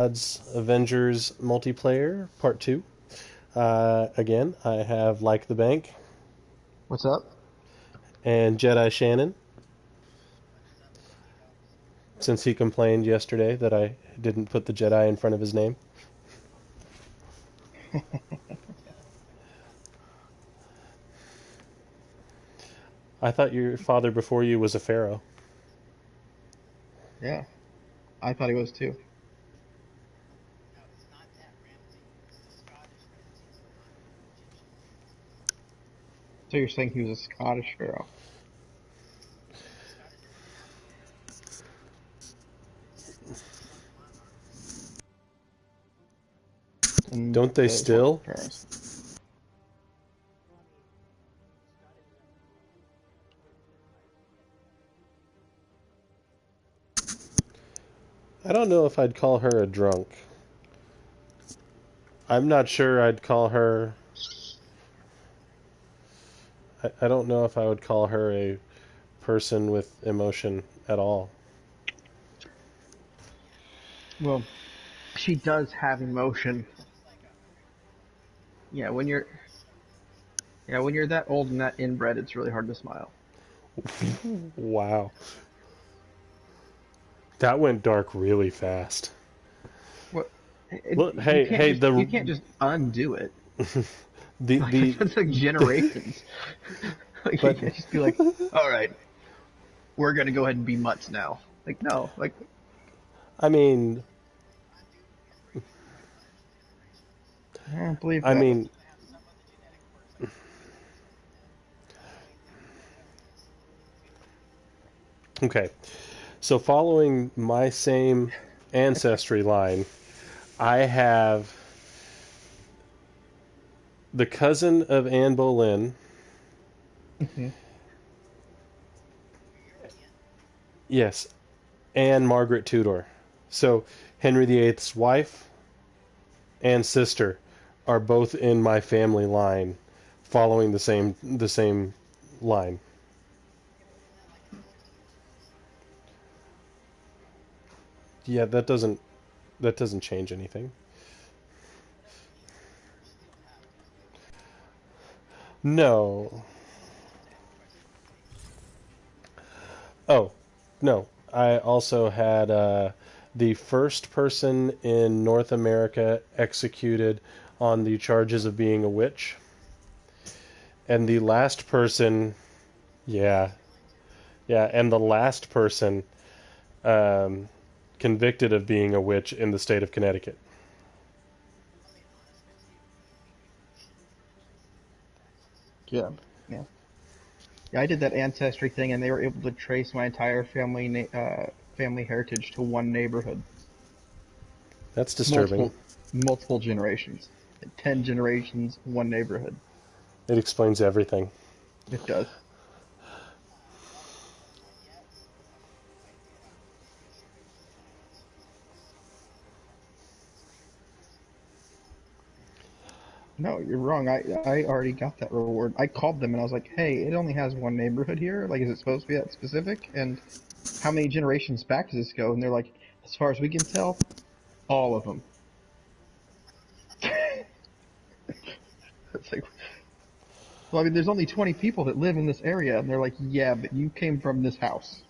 Avengers Multiplayer Part 2. Again, I have Like the Bank What's up? and Jedi Shannon, since he complained yesterday that I didn't put the Jedi in front of his name. I thought your father before you was a pharaoh. Yeah, I thought he was too. So you're saying he was a Scottish pharaoh? And Don't they that is what still? pharaohs. I don't know if I'd call her a drunk. I'm not sure I'd call her. I don't know if I would call her a person with emotion at all. Well, she does have emotion. Yeah, when you're that old and that inbred, it's really hard to smile. Wow. That went dark really fast. What? Look, You hey, can't hey, just you can't just undo it. Like the that's like generations. Like you but can't just be like, all right, we're gonna go ahead and be mutts now. Like no, like I mean, I don't believe I that. mean, okay. So following my same ancestry line, I have the cousin of Anne Boleyn. Hmm. Yes, Anne Margaret Tudor. So Henry VIII's wife and sister are both in my family line, following the same line. Yeah, that doesn't change anything. No. Oh, no. I also had the first person in North America executed on the charges of being a witch, and the last person, yeah, yeah, and the last person um, convicted of being a witch in the state of Connecticut. Yeah. Yeah. Yeah, I did that ancestry thing, and they were able to trace my entire family heritage to one neighborhood, That's disturbing. multiple generations, like 10 generations, one neighborhood. It explains everything. It does. No, you're wrong. I already got that reward. I called them and I was like, "Hey, it only has one neighborhood here. Like, is it supposed to be that specific? And how many generations back does this go?" And they're like, "As far as we can tell, all of them." It's like, well, I mean, there's only 20 people that live in this area, and they're like, "Yeah, but you came from this house."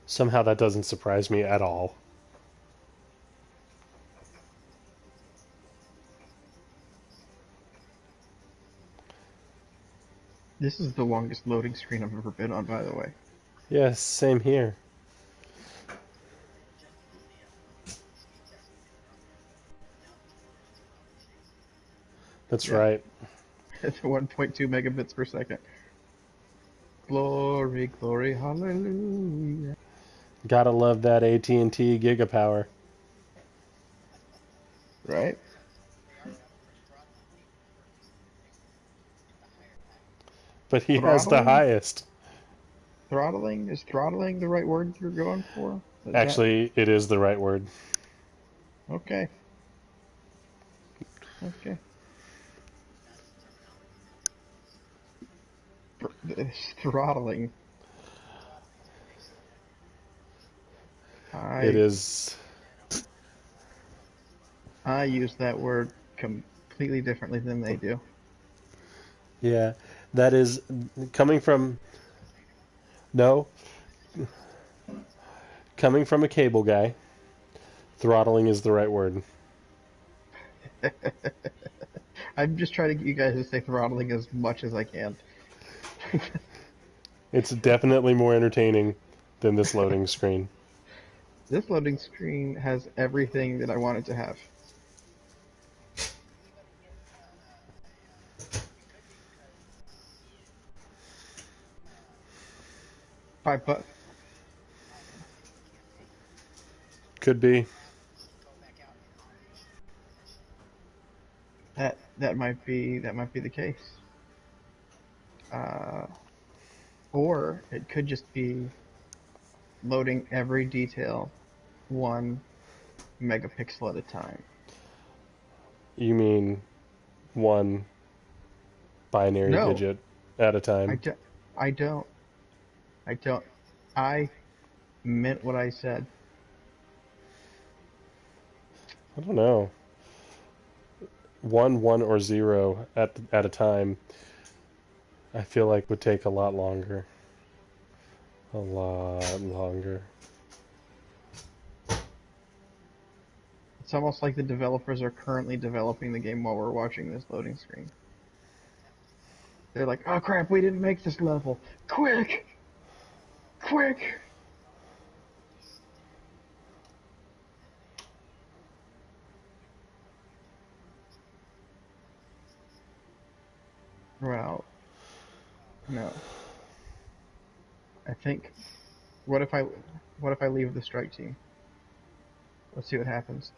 Somehow that doesn't surprise me at all. This is the longest loading screen I've ever been on, by the way. Yes, same here. That's Yeah, right. it's 1.2 megabits per second. Glory, glory, hallelujah. Gotta love that AT&T Gigapower. Right? But he has the Throttling? highest. Throttling? Is throttling the right word you're going for? Is that Actually, it is the right word. okay? Okay. Throttling. It I is. I use that word completely differently than they do. Yeah, that is coming from. No, coming from a cable guy, throttling is the right word. I'm just trying to get you guys to say throttling as much as I can. It's definitely more entertaining than this loading screen. This loading screen has everything that I want it to have. But Could be. that might be the case. Uh, or it could just be loading every detail 1 megapixel at a time. You mean one binary No, digit at a I time? don't. I don't. I don't. I meant what I said. I don't know. One, or zero at a time. I feel like would take a lot longer. A lot longer. It's almost like the developers are currently developing the game while we're watching this loading screen. They're like, "Oh crap, we didn't make this level. Quick, quick!" Well, no. I think. What if I? What if I leave the strike team? Let's see what happens.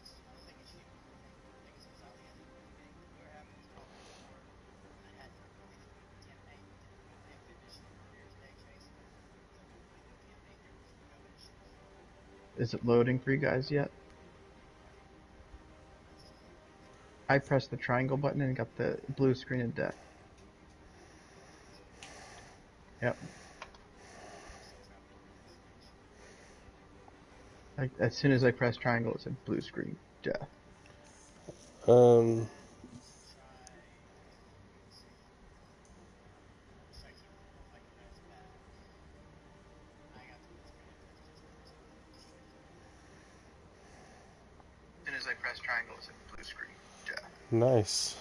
Is it loading for you guys yet? I pressed the triangle button and got the blue screen of death. Yep. As soon as I press triangle, it said blue screen death. Um, As soon as I press triangle, it said blue screen death. nice.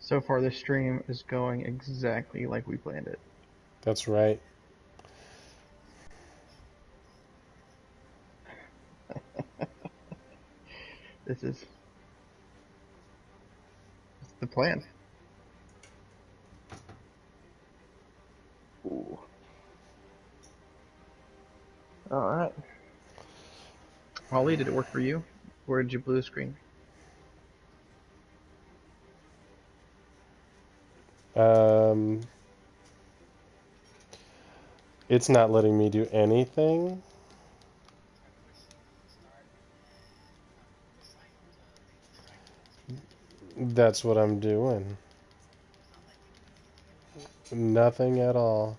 So far, this stream is going exactly like we planned it. That's right. This is the plan. Ooh. All right. Holly, did it work for you? Where did you blue screen? Um, it's not letting me do anything. That's what I'm doing. Nothing at all.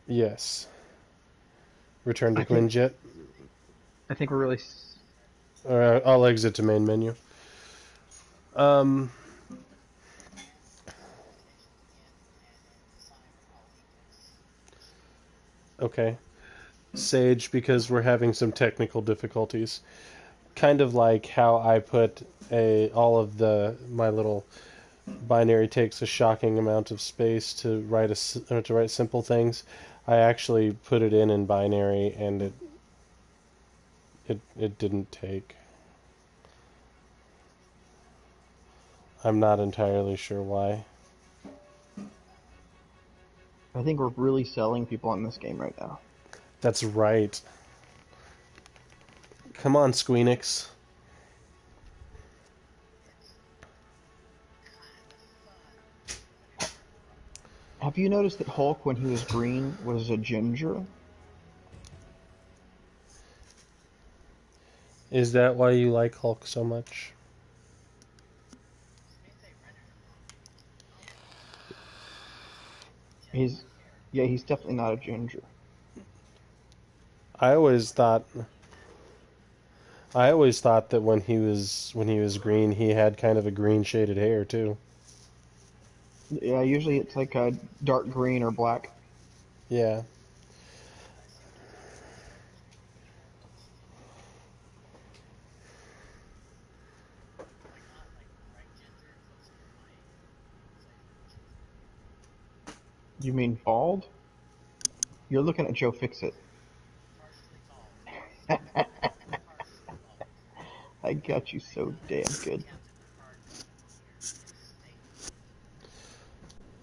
Yes. Return to I think Quinjet. I think we're really. Or I'll exit to main menu. Um, okay. Sage, because we're having some technical difficulties. Kind of like how I put all of my little binary takes a shocking amount of space to write simple things. I actually put it in binary, and it didn't take. I'm not entirely sure why. I think we're really selling people on this game right now. That's right. Come on, Squeenix. Have you noticed that Hulk, when he was green, was a ginger? Is that why you like Hulk so much? He's, yeah, he's definitely not a ginger. I always thought I always thought that when he was green, he had kind of a green shaded hair too. Yeah, usually it's like a dark green or black. Yeah. You mean bald? You're looking at Joe Fixit. I got you so damn good.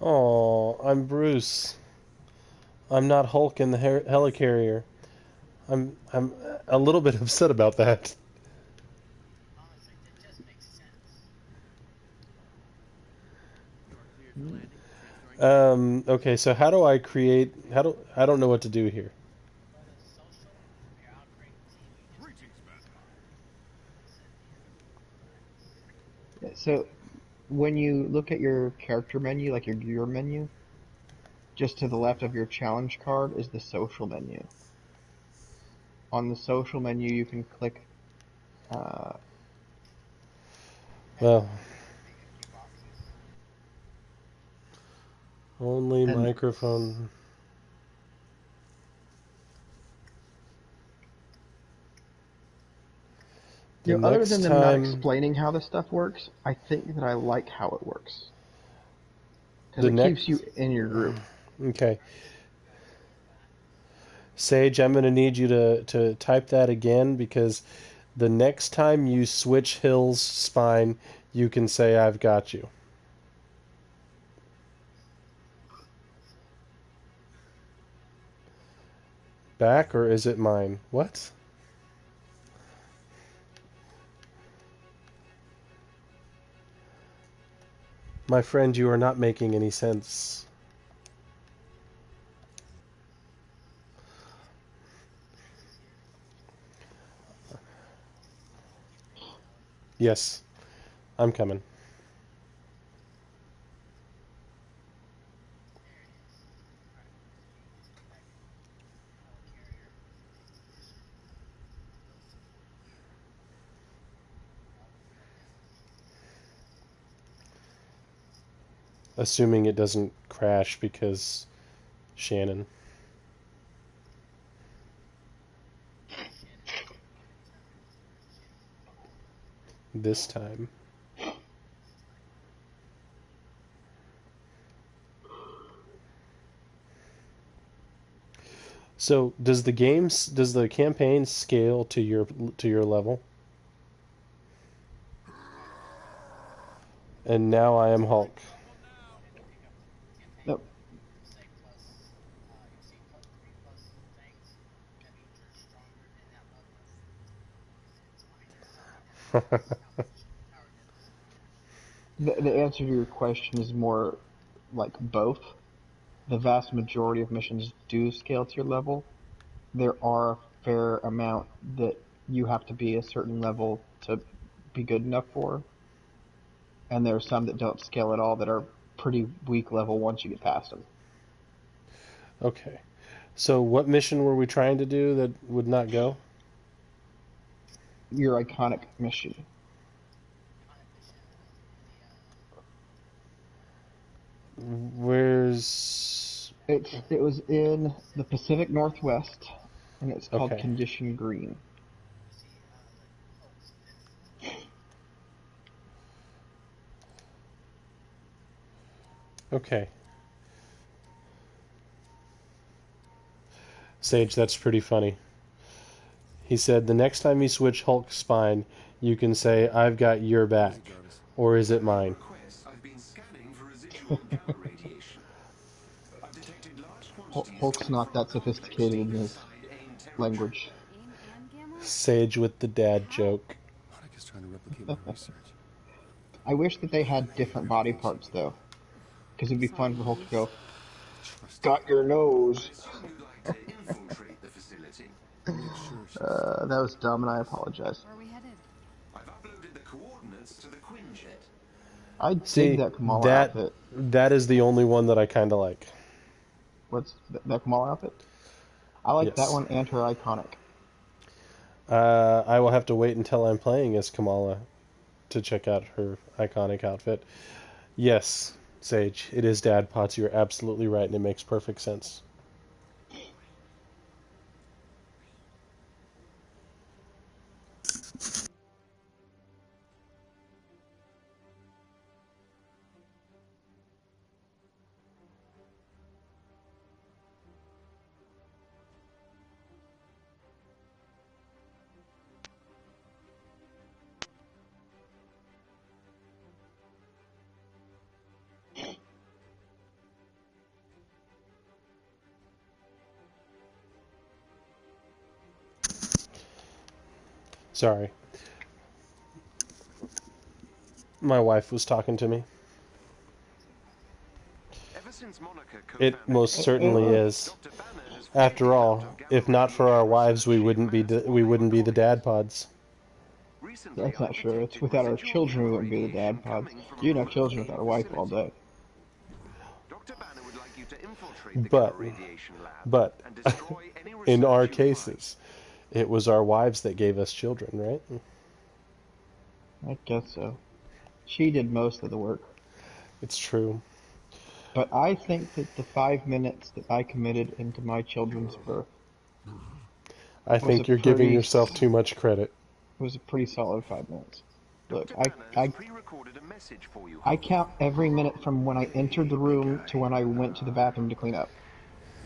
Oh, I'm Bruce. I'm not Hulk in the helicarrier. I'm a little bit upset about that. Okay, so how do I create? I don't know what to do here. So when you look at your character menu, like your gear menu, just to the left of your challenge card is the social menu. On the social menu, you can click uh, Well, only and microphone. The other next than them not time, explaining how this stuff works, I think that I like how it works because the it keeps next. you in your group. Okay, Sage, I'm gonna need you to type that again because the next time you switch Hill's spine, you can say I've got you. Back or is it mine? What? My friend, you are not making any sense. Yes, I'm coming. Assuming it doesn't crash because Shannon. This time. So does the campaign scale to your level? And now I am Hulk. Nope. The answer to your question is more like both. The vast majority of missions do scale to your level. There are a fair amount that you have to be a certain level to be good enough for, and there are some that don't scale at all that are pretty weak level once you get past them. Okay. So what mission were we trying to do that would not go? Your iconic mission. Where's It was in the Pacific Northwest, and it's called Okay. Condition Green. Okay. Sage, that's pretty funny. He said the next time you switch Hulk spine, you can say I've got your back, or is it mine? Hulk's not that sophisticated in his language. Sage with the dad joke. I wish that they had different body parts though, because it'd be fun for Hulk to go. Got your nose. You'd like to infiltrate the facility. Make sure she's safe. That was dumb, and I apologize. Where are we headed? I've uploaded the coordinates to the Quinjet. I dig See, that Kamala that outfit. that is the only one that I kind of like. What's that Kamala outfit? I like that Yes. one and her iconic. I will have to wait until I'm playing as Kamala to check out her iconic outfit. Yes, Sage, it is DadPods. You're absolutely right, and it makes perfect sense. Sorry. My wife was talking to me. Ever since Monica It most certainly is. Dr. Banner has After all, if not for our wives, we wouldn't be the DadPods. recently That's not true. It's without our children we wouldn't be the Dadpods. You'd have children without a wife all day. Dr. Banner would like you to infiltrate the But- gamma radiation lab But and destroy any in research our you cases, it was our wives that gave us children, right? I guess so. She did most of the work. It's true. But I think that the 5 minutes that I committed into my children's birth I think a you're giving pretty yourself too much credit. was a pretty solid 5 minutes. Look, Dr. Banner I has pre-recorded a message for you. I count every minute from when I entered the room to when I went to the bathroom to clean up.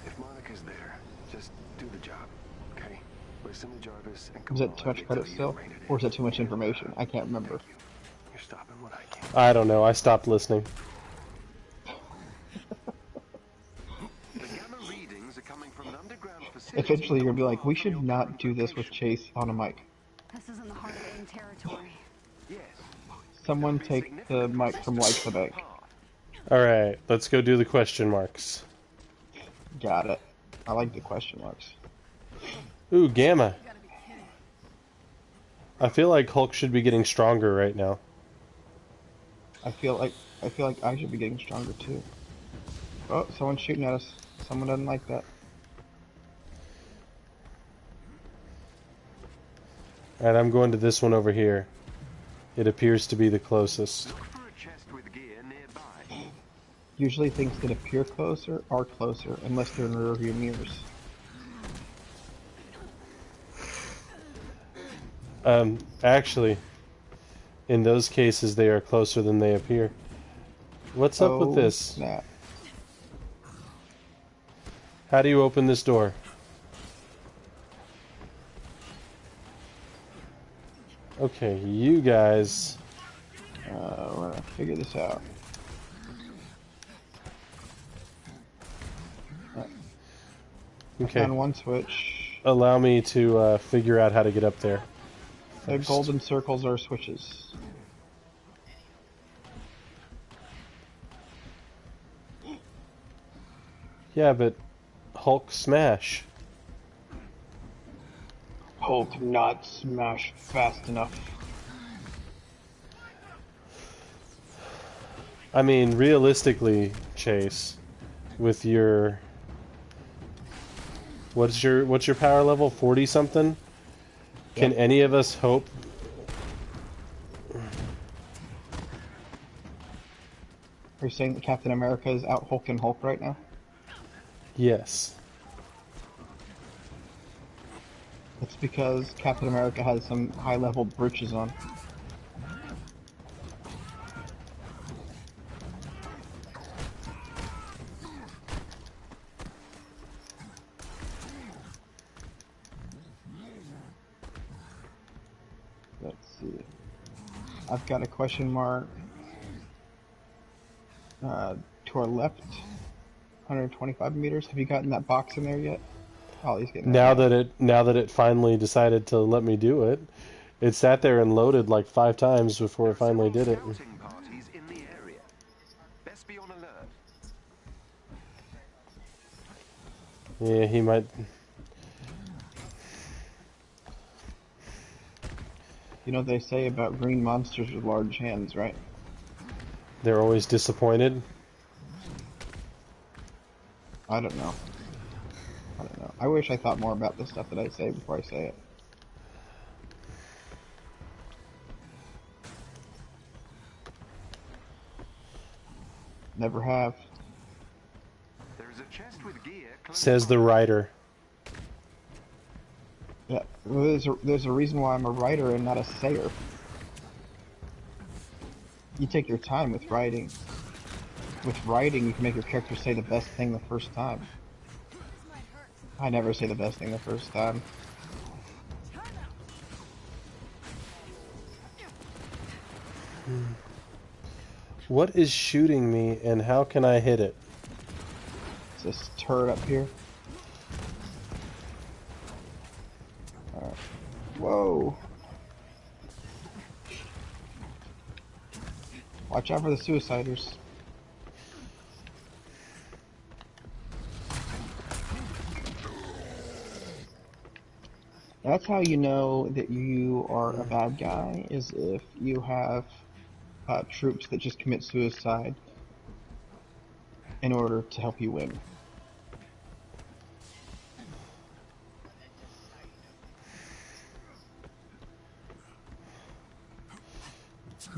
If Monica's there, just do the job, okay? Listen to Jarvis and Was that too much credit still? Or is that too much information? I can't remember. You're stopping what I can. I don't know. I stopped listening. The gamma readings are coming from an underground facility. Eventually you're gonna be like, we should not do this with Chase on a mic. This isn't the heart of AIM territory. Yes. Someone take the mic from Like the Bank. Alright, let's go do the question marks. Got it. I like the question marks. Ooh, Gamma. You gotta be kidding. I feel like Hulk should be getting stronger right now. I feel like I should be getting stronger too. Oh, someone's shooting at us. Someone doesn't like that. Alright, I'm going to this one over here. It appears to be the closest. Look for a chest with gear nearby. Usually things that appear closer are closer, unless they're in rearview mirrors. Actually, in those cases, they are closer than they appear. What's up with this? Snap. How do you open this door? Okay, you guys. We're gonna figure this out. Okay, On one switch, allow me to figure out how to get up there. the first. golden circles are switches. Yeah, but Hulk smash. Hulk not smash fast enough. I mean, realistically, Chase, with your what's your power level? 40 something? Can Yeah. any of us hope? Are you saying that Captain America is out hulking Hulk right now? Yes. It's because Captain America has some high-level britches on. Let's see. I've got a question mark to our left, 125 meters. Have you gotten that box in there yet? Oh, he's getting Now that it finally decided to let me do it, it sat there and loaded like 5 times before it finally did it. Scouting parties in the area. Best be on alert. Yeah, he might. You know what they say about green monsters with large hands, right? They're always disappointed. I don't know. I don't know. I wish I thought more about the stuff that I say before I say it. Never have. There is a chest with gear close Says the by. writer. Yeah, well, there's a reason why I'm a writer and not a sayer. You take your time with writing. With writing, you can make your character say the best thing the first time. I never say the best thing the first time. What is shooting me, and how can I hit it? It's this turret up here. Alright. Whoa! Watch out for the suiciders. That's how you know that you are a bad guy, is if you have troops that just commit suicide in order to help you win.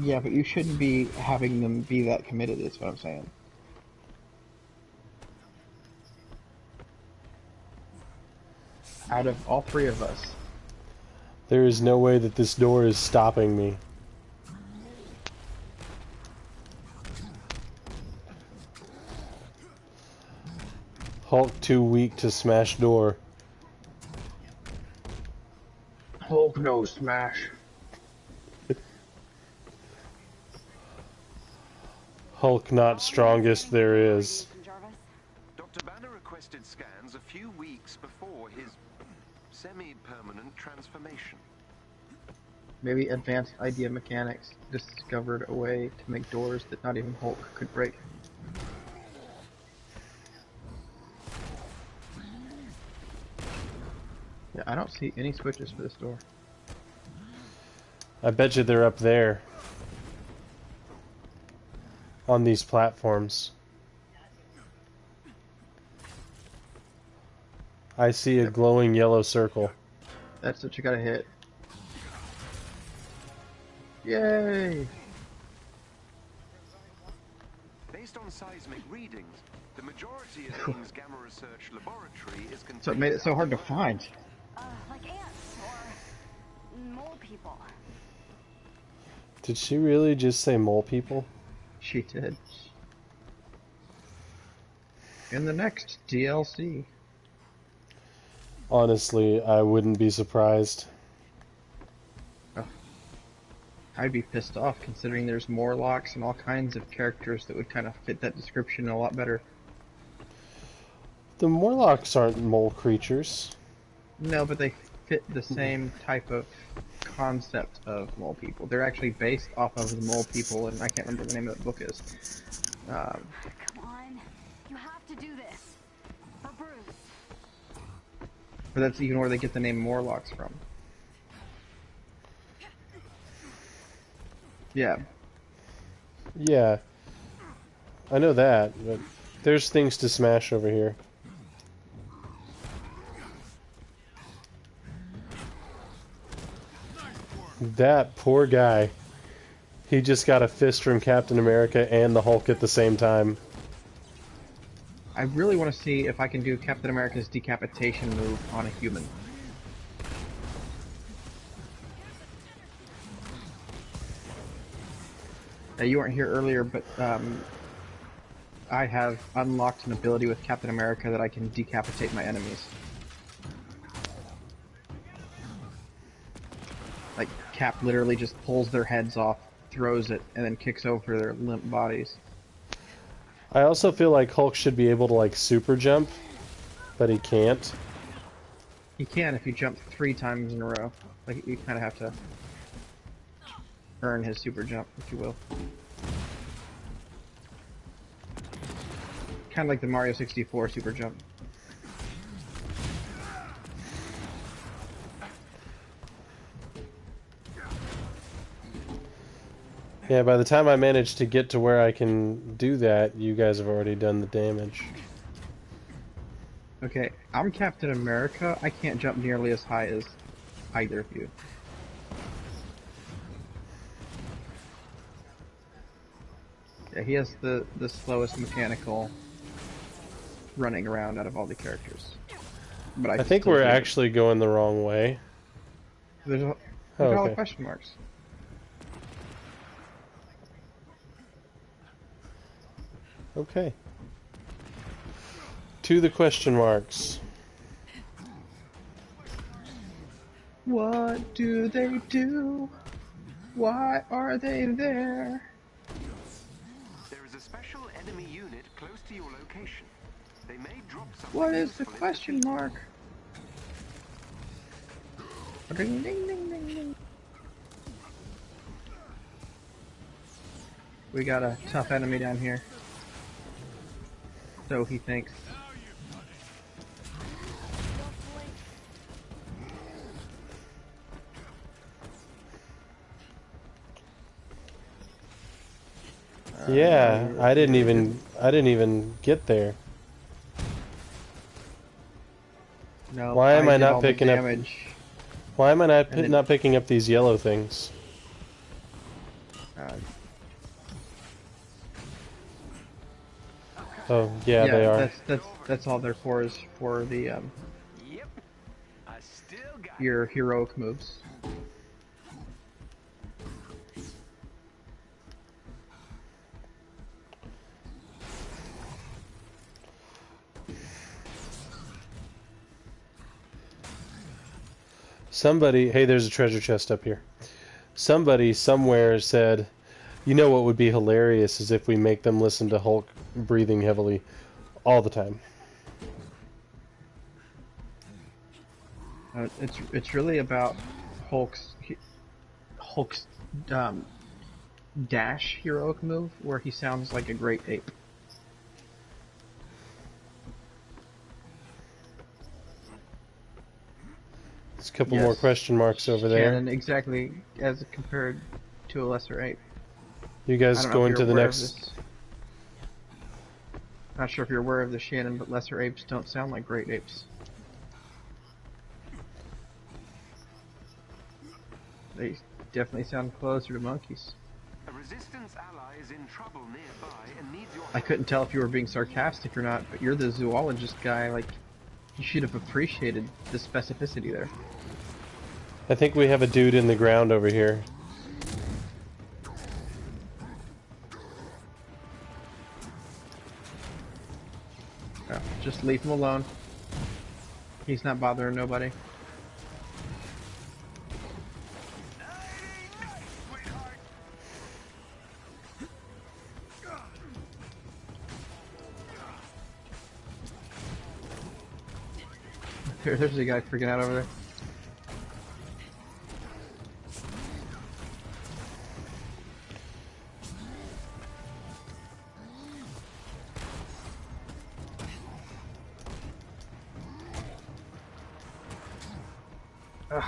Yeah, but you shouldn't be having them be that committed, is what I'm saying. Out of all three of us, There is no way that this door is stopping me. Hulk too weak to smash door. Hulk no smash. Hulk not strongest there is. Dr. Banner requested scans a few weeks before his semi-permanent transformation. Maybe advanced idea mechanics discovered a way to make doors that not even Hulk could break. Yeah, I don't see any switches for this door. I bet you they're up there. On these platforms. I see a glowing yellow circle. That's what you gotta hit. Yay! Based on seismic readings, the majority of King's Gamma Research Laboratory is contained. So it made it so hard to find. Like ants or mole people. Did she really just say mole people? She did. In the next DLC. Honestly, I wouldn't be surprised. Oh. I'd be pissed off considering there's Morlocks and all kinds of characters that would kind of fit that description a lot better. The Morlocks aren't mole creatures. No, but they fit the same type of concept of mole people. They're actually based off of the mole people, and I can't remember what the name of the book is. Come on, you have to do this for Bruce. But that's even where they get the name Morlocks from. Yeah. Yeah. I know that, but there's things to smash over here. That poor guy. He just got a fist from Captain America and the Hulk at the same time. I really want to see if I can do Captain America's decapitation move on a human. Now, you weren't here earlier, but I have unlocked an ability with Captain America that I can decapitate my enemies. Like, Cap literally just pulls their heads off, throws it, and then kicks over their limp bodies. I also feel like Hulk should be able to, like, super jump, but he can't. He can if you jump 3 times in a row. Like, you kind of have to earn his super jump, if you will. Kind of like the Mario 64 super jump. Yeah, by the time I manage to get to where I can do that, you guys have already done the damage. Okay, I'm Captain America. I can't jump nearly as high as either of you. Yeah, he has the slowest mechanical running around out of all the characters. But I I can think still we're do it. actually going the wrong way. Look Oh, at all the okay. question marks. Okay. To the question marks. What do they do? Why are they there? There is a special enemy unit close to your location. They may drop something What is the useful if question defeated. mark? Ding, ding, ding, ding, ding. We got a tough enemy down here. So he thinks. Yeah, No, I didn't you even get there. No, Why am I I did not all the picking up? damage. Why am I And then, not picking up these yellow things? uh, Oh, yeah, they yeah, are. that's all they're for is for the Yep. I still got your heroic moves. Somebody, hey, there's a treasure chest up here. Somebody somewhere said, you know what would be hilarious is if we make them listen to Hulk breathing heavily all the time. It's really about Hulk's um, dash heroic move where he sounds like a great ape. There's a couple more Yes, question marks over there. Shannon, exactly as compared to a lesser ape. You I guys don't know if going you're to the aware of next... this. Not sure if you're aware of this, Shannon, but lesser apes don't sound like great apes. They definitely sound closer to monkeys. a resistance ally is in trouble nearby and needs your I help. couldn't tell if you were being sarcastic or not, but you're the zoologist guy, like, you should have appreciated the specificity there. I think we have a dude in the ground over here. Oh, just leave him alone. He's not bothering nobody. There's a guy freaking out over there. Ugh.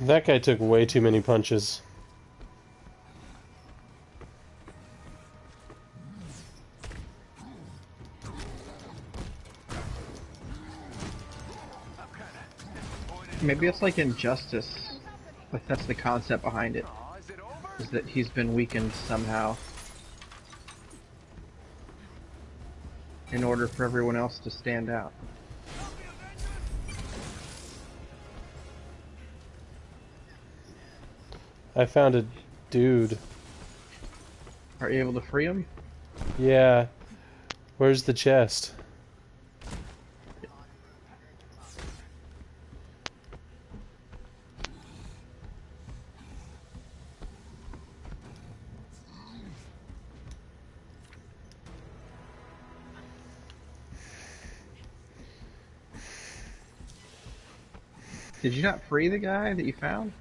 That guy took way too many punches. Maybe it's like Injustice. Like that's the concept behind it. Aw, is it over? Is that he's been weakened somehow in order for everyone else to stand out. I found a dude. Are you able to free him? Yeah. Where's the chest? Did you not free the guy that you found?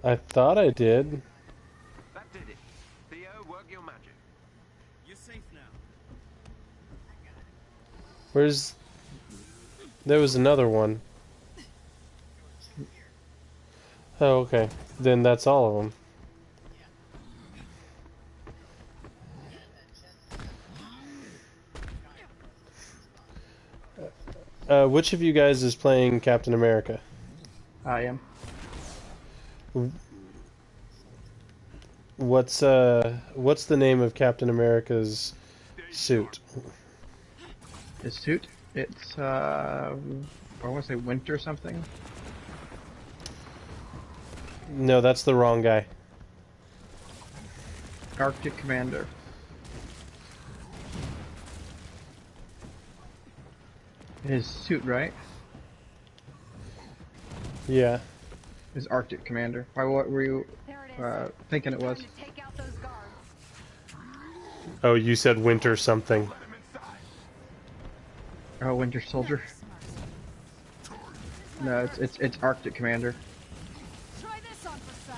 I thought I did. That did it. Theo, work your magic. You're safe now. Where's... There was another one. Oh, okay. Then that's all of them. Which of you guys is playing Captain America? I am. What's the name of Captain America's suit? His suit? It's, I want to say winter something. No, that's the wrong guy. Arctic Commander. His suit, right? Yeah. His Arctic Commander. Why, what were you There it is. thinking it was? Time to take out those guards. Oh, you said winter something. Oh, Winter Soldier. No, it's Arctic Commander. Try this on for size.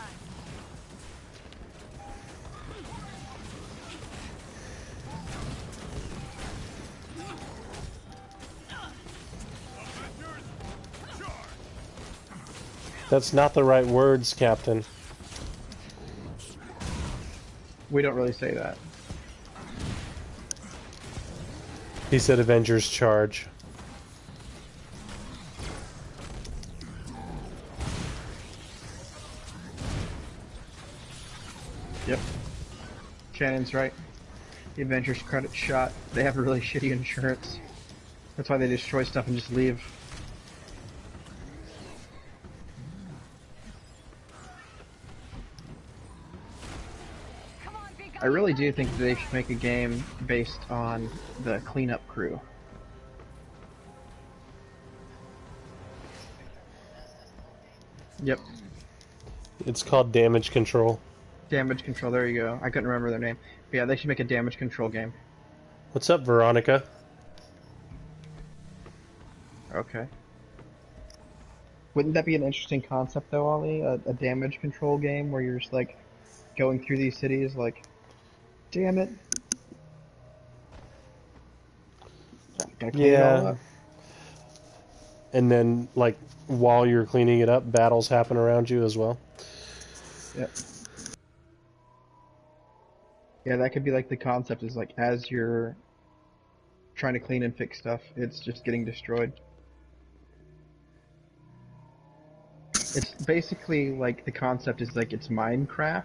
That's not the right words, Captain. We don't really say that. He said Avengers charge. Yep. Shannon's right. The Avengers credit shot. They have really shitty insurance. That's why they destroy stuff and just leave. Come on, big I really do think that they should make a game based on the cleanup crew. Yep. It's called damage control. Damage control, there you go. I couldn't remember their name. But yeah, they should make a damage control game. What's up, Veronica? Okay. Wouldn't that be an interesting concept though, Ollie? A damage control game where you're just like going through these cities like, damn it. Gotta clean it all Yeah. up. And then, like, while you're cleaning it up, battles happen around you as well. Yep. Yeah, that could be like the concept is like as you're trying to clean and fix stuff, it's just getting destroyed. It's basically like the concept is like it's Minecraft,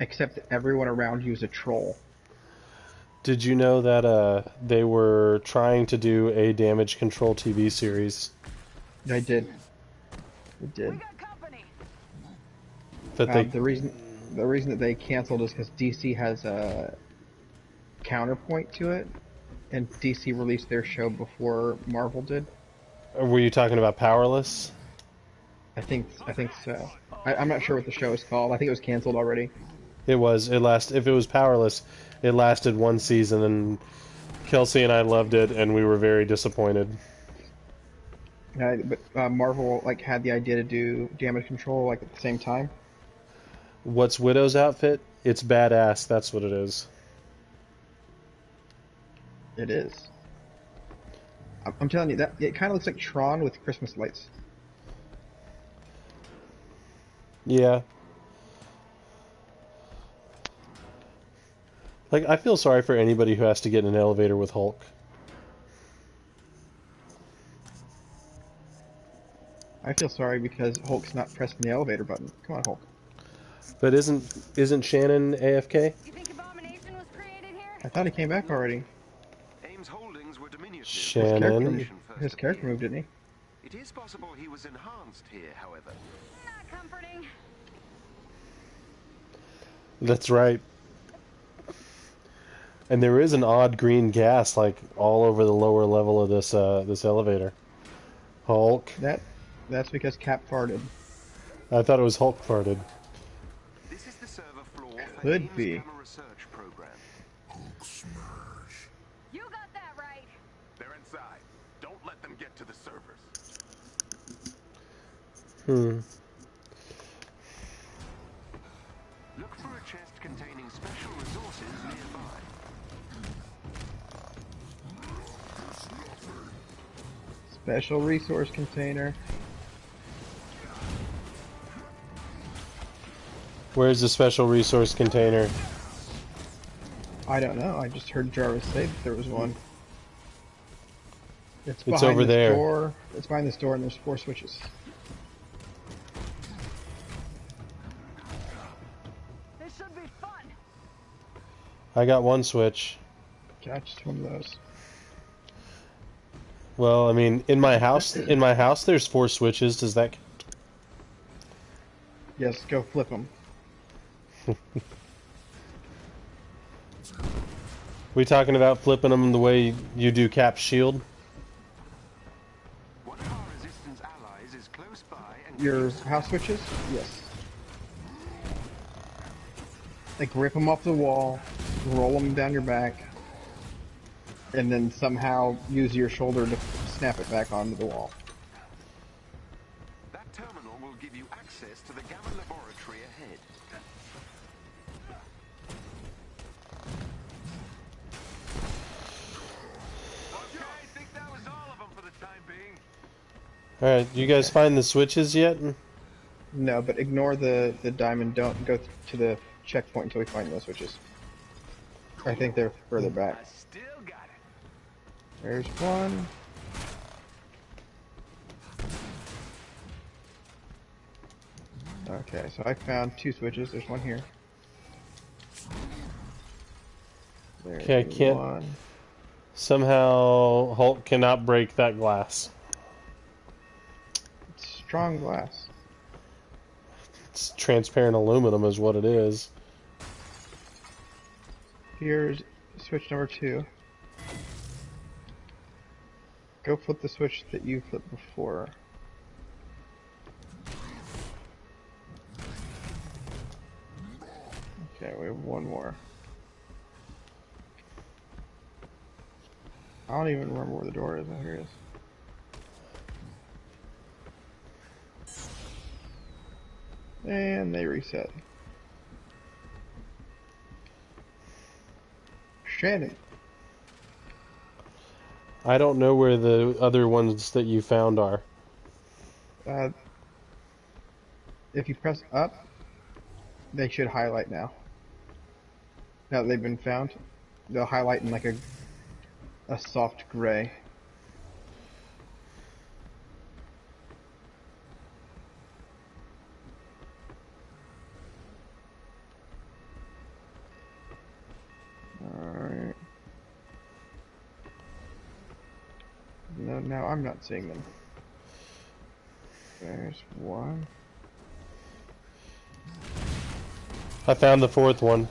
except everyone around you is a troll. Did you know that they were trying to do a damage control TV series? I did. I did. We got company. But they The reason that they canceled is because DC has a counterpoint to it, and DC released their show before Marvel did. were you talking about Powerless? I think so. I'm not sure what the show is called. I think it was canceled already. It was. If it was Powerless, it lasted one season, and Kelsey and I loved it, and we were very disappointed. But Marvel like had the idea to do damage control like at the same time. What's Widow's outfit? It's badass. That's what it is. It is. I'm telling you that it kind of looks like Tron with Christmas lights. Yeah. Like, I feel sorry for anybody who has to get in an elevator with Hulk. I feel sorry because Hulk's not pressing the elevator button. Come on, Hulk. But isn't Shannon AFK? You think Abomination was created here? I thought he came back already. Ames' holdings were diminutive. Shannon. His character moved, didn't he? It is possible he was enhanced here, however. Not comforting. That's right. And there is an odd green gas like all over the lower level of this this elevator. Hulk. That's because Cap farted. I thought it was Hulk farted. This is the server floor for Could Ames' be. Gamma research program. You got that right. They're inside. Don't let them get to the servers. Look for a chest containing special resources nearby. Special resource container. Where's the special resource container? I don't know. I just heard Jarvis say that there was one. It's It's behind over this there. door. It's behind this door, and there's 4 switches. This should be fun. I got one switch. Catch one of those. Well, I mean, in my house, there's 4 switches. Does that? Yes, go flip them. We talking about flipping them the way you do Cap's shield? One of our resistance allies is close by and Your house switches? Yes. Like, rip them off the wall, roll them down your back, and then somehow use your shoulder to snap it back onto the wall. that terminal will give you access to the Gamma laboratory ahead. Okay, I think that was all of them for the time being. All right, you guys find the switches yet? No, but ignore the diamond. Don't go to the checkpoint until we find those switches. I think they're further back. I still got it. There's one. Okay, so I found 2 switches. There's one here. There's Okay, I can't. one. Somehow Hulk cannot break that glass. It's strong glass. It's transparent aluminum, is what it is. Here's switch number 2. Go flip the switch that you flipped before. Okay, we have one more. I don't even remember where the door is. Oh, here it is. And they reset. Shannon. I don't know where the other ones that you found are. If you press up, they should highlight now. Now that they've been found, they'll highlight in like a soft gray. Alright. No, now I'm not seeing them. There's one. I found the 4th one.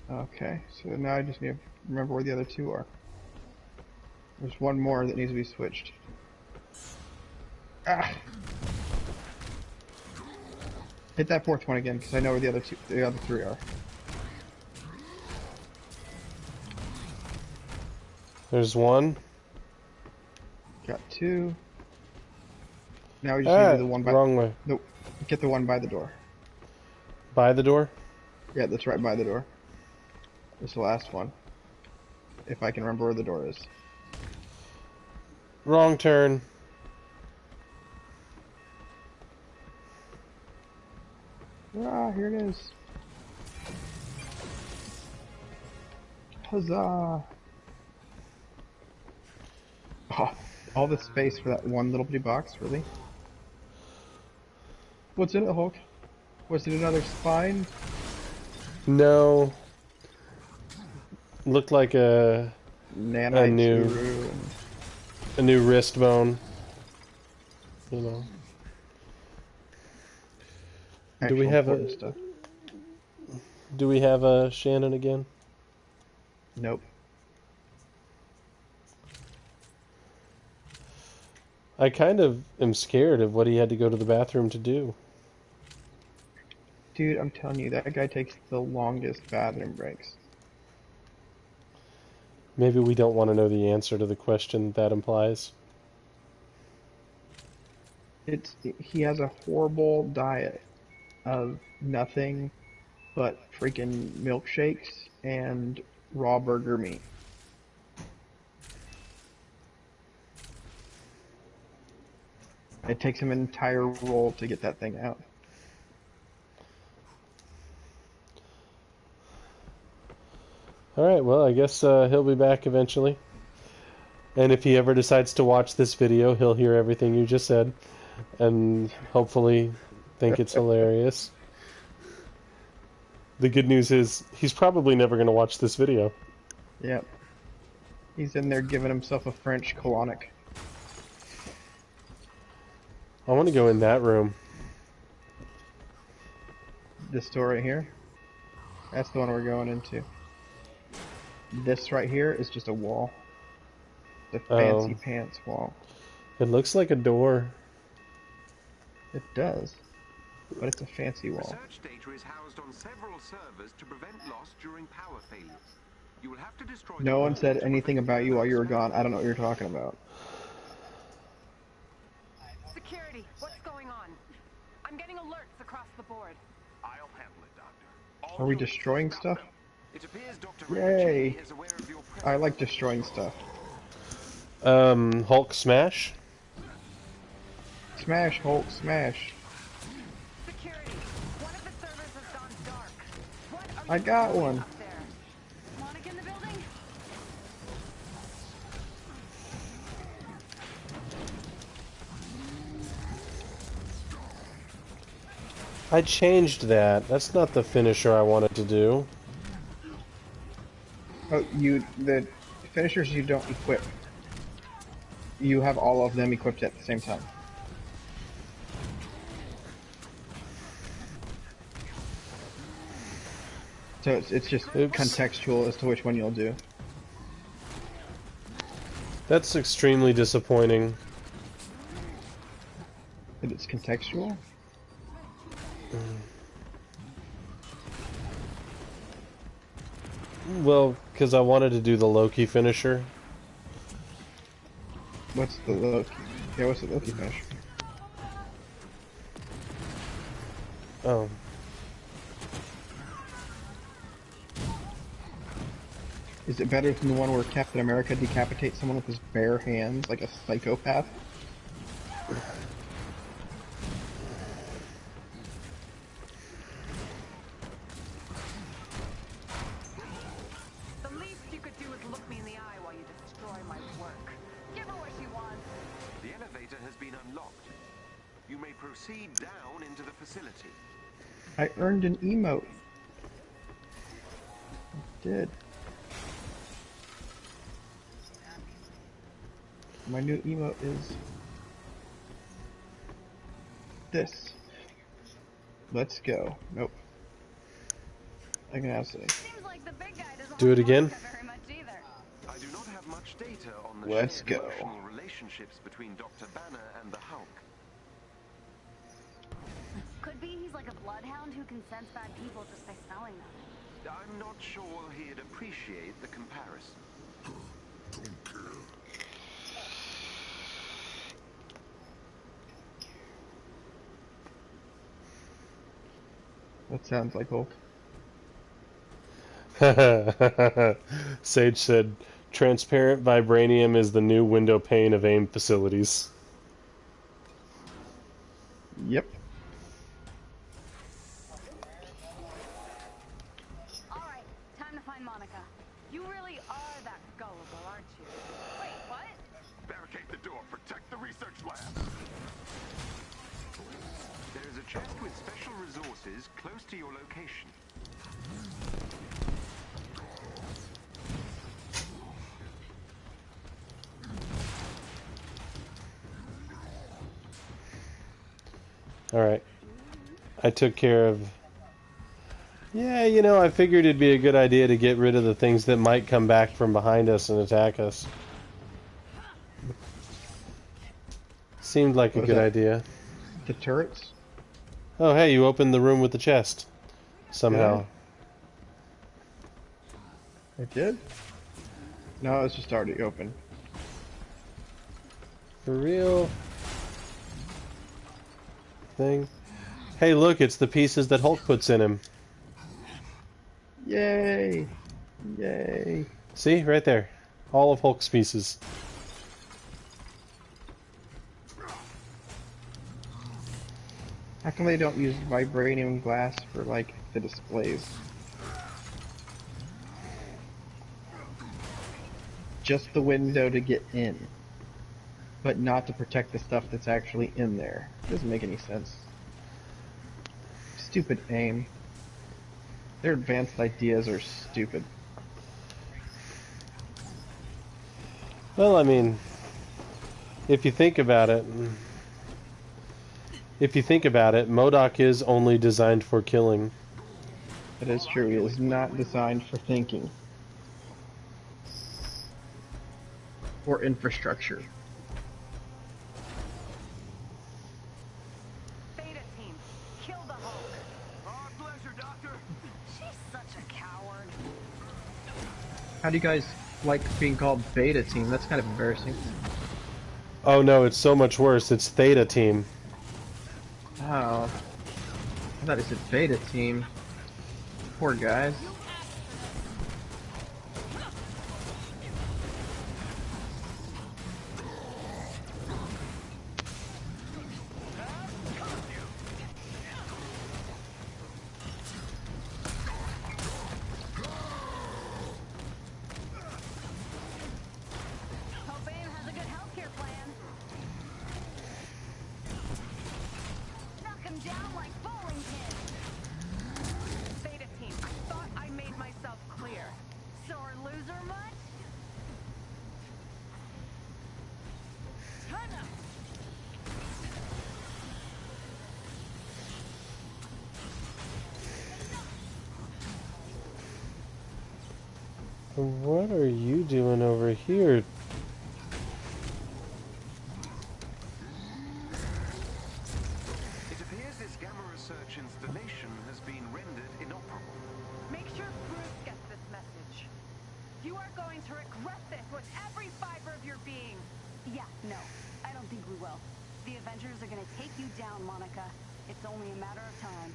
Okay, so now I just need to remember where the other 2 are. There's one more that needs to be switched. Ah! Hit that 4th one again, because I know where the other 3 are. There's one. Got 2. Now we just need to do the one by wrong way. No, get the one by the door. By the door? Yeah, that's right by the door. It's the last one. If I can remember where the door is. Wrong turn. Ah, here it is. Huzzah! Oh, all the space for that one little bitty box, really? What's in it, Hulk? Was it another spine? No. Looked like a Nanite new- Tsuru and new wrist bone. You know. Do we actual have important a stuff. Do we have a Shannon again? Nope. I kind of am scared of what he had to go to the bathroom to do. Dude, I'm telling you, that guy takes the longest bathroom breaks. Maybe we don't want to know the answer to the question that implies. He has a horrible diet of nothing but freaking milkshakes and raw burger meat. It takes him an entire roll to get that thing out. Alright, well, I guess he'll be back eventually. And if he ever decides to watch this video, he'll hear everything you just said. And hopefully think it's hilarious. The good news is, he's probably never going to watch this video. Yep. He's in there giving himself a French colonic. I want to go in that room. This door right here? That's the one we're going into. This right here is just a wall. The fancy pants wall. It looks like a door. It does. But it's a fancy wall. Research data is housed on several servers to prevent loss during power failures. You will have to destroy. No one said anything about you while you were gone. I don't know what you're talking about. Security, what's going on? I'm getting alerts across the board. I'll handle it, Doctor. Are we destroying stuff? It appears Dr. Yay! is aware of your presence. I like destroying stuff. Hulk smash? Smash, Hulk, smash. Security, one of the servers has gone dark. What are you I got doing one. up there? Monica in the building? I changed that. That's not the finisher I wanted to do. Oh, the finishers you don't equip. You have all of them equipped at the same time. So it's just Oops. contextual as to which one you'll do. That's extremely disappointing. But it's contextual? Well, because I wanted to do the Loki finisher. What's the Loki? Yeah, what's the Loki finisher? Oh. Is it better than the one where Captain America decapitates someone with his bare hands like a psychopath? The least you could do is look me in the eye while you destroy my work. Give her what she wants. The elevator has been unlocked. You may proceed down into the facility. I earned an emote. I did. My new emote is this. Let's go. Nope. I can have say. Seems like the big guy doesn't Do it like again? Monica very much either. I do not have much data on the Let's shared go. emotional relationships between Dr. Banner and the Hulk. Could be he's like a bloodhound who can sense bad people just by smelling them. I'm not sure he'd appreciate the comparison. That sounds like Hulk. Sage said, transparent vibranium is the new window pane of AIM facilities. Yep. Alright, time to find Monica. You really are that gullible, aren't you? Wait, what? Barricade the door. Protect the research lab. There is a chest with special resources close to your location. Alright. I took care of... Yeah, you know, I figured it'd be a good idea to get rid of the things that might come back from behind us and attack us. Seemed like a What was good that? idea. The turrets? Oh, hey, you opened the room with the chest. Somehow. I did? No, it's just already open. For real? Thing. Hey, look, it's the pieces that Hulk puts in him. Yay! Yay. See, right there. All of Hulk's pieces. How come they don't use vibranium glass for, like, the displays? Just the window to get in, but not to protect the stuff that's actually in there. Doesn't make any sense. Stupid aim. Their advanced ideas are stupid. Well, I mean, if you think about it, MODOK is only designed for killing. It is true, it is not designed for thinking. Or infrastructure. Beta team, kill the Hulk. Our pleasure, Doctor. She's such a coward. How do you guys like being called Beta Team? That's kind of embarrassing. Oh no, it's so much worse. It's Theta Team. Oh. I thought it said Beta Team. Poor guys. Hope Aim has a good healthcare plan. Knock him down like bowling pins. Beta team, I thought I made myself clear. Sore loser much? Time out. What are you doing over here? It appears this gamma research installation has been rendered inoperable. Make sure Bruce gets this message. You are going to regret this with every fiber of your being. Yeah, no. I don't think we will. The Avengers are gonna take you down, Monica. It's only a matter of time.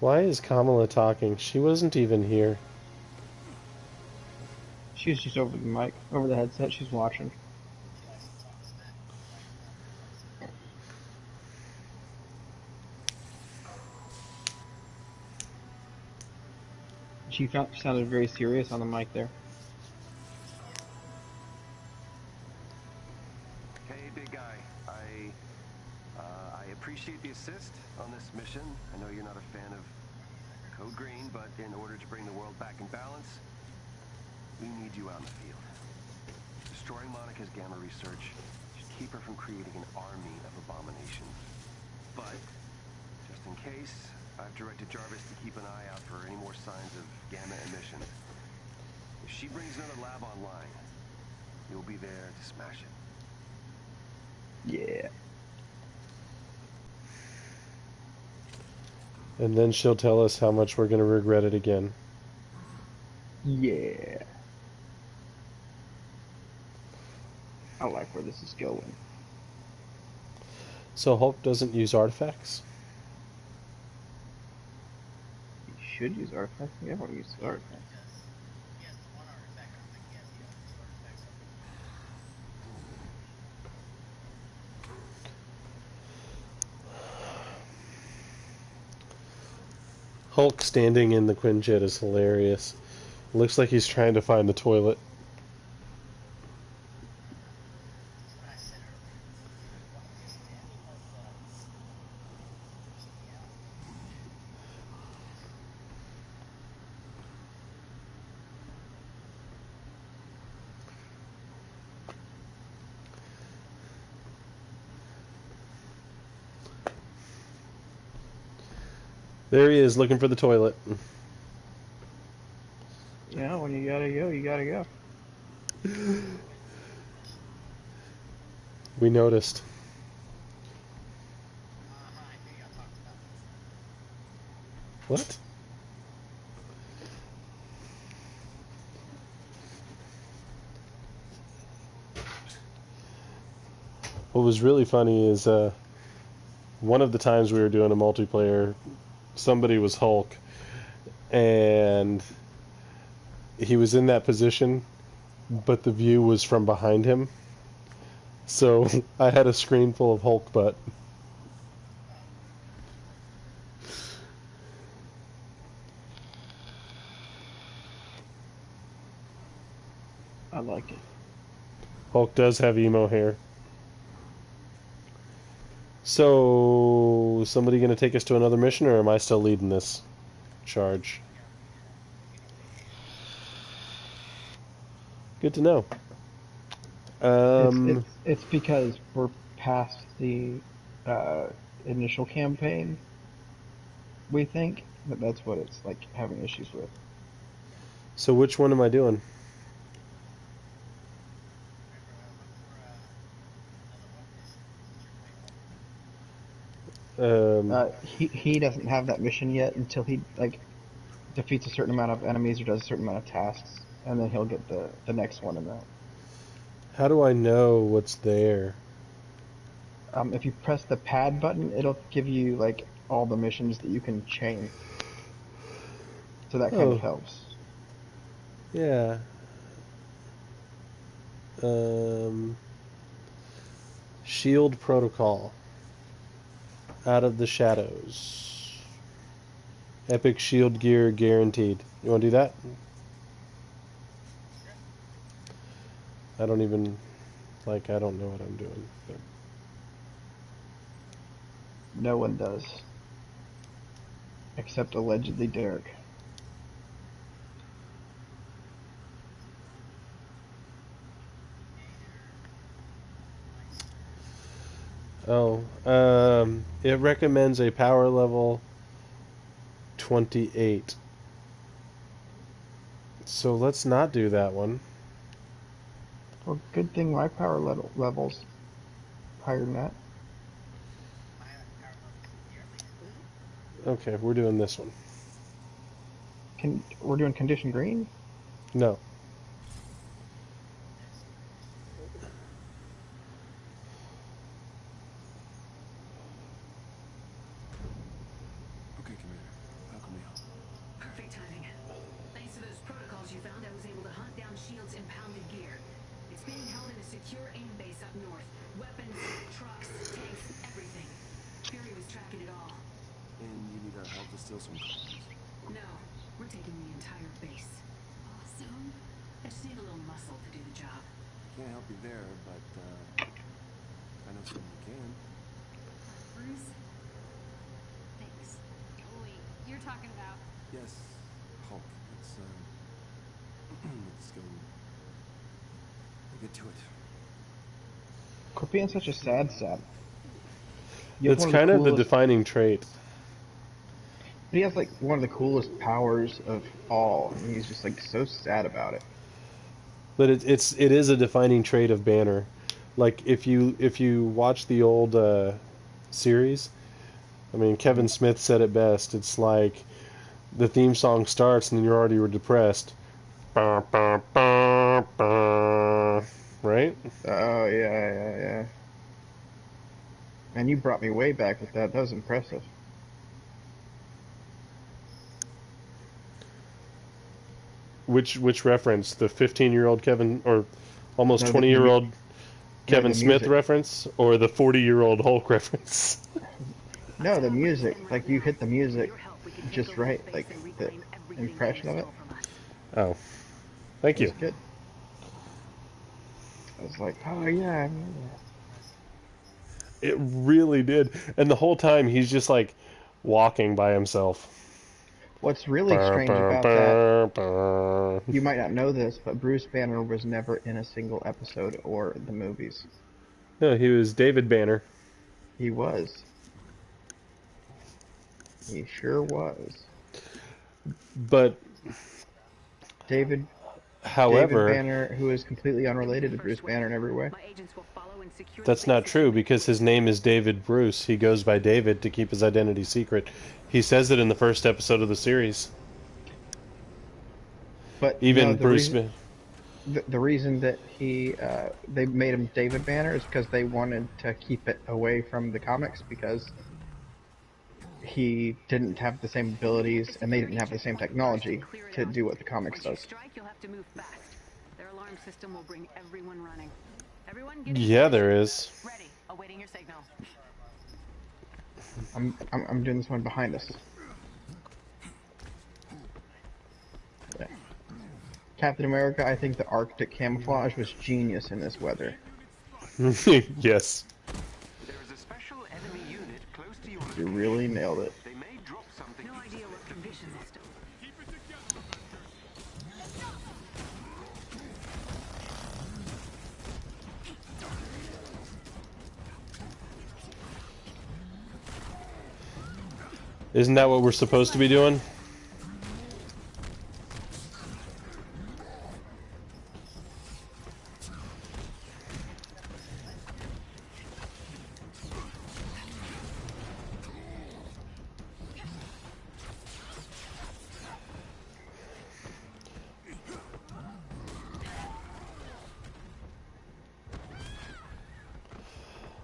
Why is Kamala talking? She wasn't even here. She's just over the mic, over the headset. She's watching. She sounded very serious on the mic there. Hey, big guy. I appreciate the assist on this mission. I know you're not a fan of Code Green, but in order to bring the world back in balance, we need you out in the field. Destroying Monica's gamma research should keep her from creating an army of abominations. But, just in case, I've directed Jarvis to keep an eye out for any more signs of gamma emission. If she brings another lab online, you'll be there to smash it. Yeah. And then she'll tell us how much we're going to regret it again. Yeah. I like where this is going. So Hulk doesn't use artifacts? You should use artifacts. Yeah, I want to use artifacts. Hulk standing in the Quinjet is hilarious. Looks like he's trying to find the toilet. There he is, looking for the toilet. Yeah, when you gotta go, you gotta go. We noticed. What? What was really funny is one of the times we were doing a multiplayer, somebody was Hulk, and he was in that position, but the view was from behind him. So I had a screen full of Hulk butt. I like it. Hulk does have emo hair. So, somebody going to take us to another mission, or am I still leading this charge? Good to know. It's because we're past the initial campaign. We think that's what it's like having issues with. So which one am I doing? He doesn't have that mission yet until he like defeats a certain amount of enemies or does a certain amount of tasks, and then he'll get the next one in that. How do I know what's there? If you press the pad button, it'll give you like all the missions that you can chain. So that kind of helps. Yeah. Shield Protocol. Out of the Shadows. Epic shield gear guaranteed. You want to do that? I don't even... I don't know what I'm doing. But... No one does. Except allegedly Derek. Oh, it recommends a power level 28. So let's not do that one. Well, good thing my power level's higher than that. Okay, we're doing this one. We're doing condition green? No. Okay, Commander. How can we help? Perfect timing. Thanks to those protocols you found, I was able to hunt down Shield's impounded gear. It's being held in a secure aim base up north. Weapons, trucks, tanks, everything. Fury was tracking it all. And you need our help to steal some cars? No, we're taking the entire base. Awesome. I just need a little muscle to do the job. Can't help you there, but I know someone who can. Bruce? Thanks. Oh, wait, you're talking about... Yes, Hulk. Let's go. We'll get to it. Quit being such a sad sap. It's kind of the defining trait. He has like one of the coolest powers of all, and he's just like so sad about it. But it is a defining trait of Banner. Like if you watch the old series, I mean Kevin Smith said it best. It's like the theme song starts and you're already depressed. Bah, bah, bah, bah. Right? Oh yeah. And you brought me way back with that. That was impressive. Which reference? The 15-year-old Kevin, or almost No, 20-year-old Kevin the Smith music. reference, or the 40-year-old Hulk reference? No, the music. Like you hit the music just right. Like the impression of it. Oh, thank It you. was good. I was like, oh yeah, I remember that. It really did. And the whole time he's just like walking by himself. What's really strange about that, you might not know this, but Bruce Banner was never in a single episode or the movies. No, he was David Banner. He was. He sure was. But David however, Banner, who is completely unrelated to Bruce Banner in every way. My agents will follow and secure that's not true because his name is David Bruce. He goes by David to keep his identity secret. He says it in the first episode of the series. But Even no, Bruce. the reason that they made him David Banner is because they wanted to keep it away from the comics because he didn't have the same abilities, and they didn't have the same technology to do what the comics Once you does. strike, you'll have to move fast. Their alarm system will bring everyone running. Everyone get Yeah, there is. ready, awaiting your signal. I'm doing this one behind us. Yeah. Captain America, I think the Arctic camouflage was genius in this weather. Yes. There is a special enemy unit close to your You location. really nailed it. They may drop something. No idea what condition is still. Isn't that what we're supposed to be doing?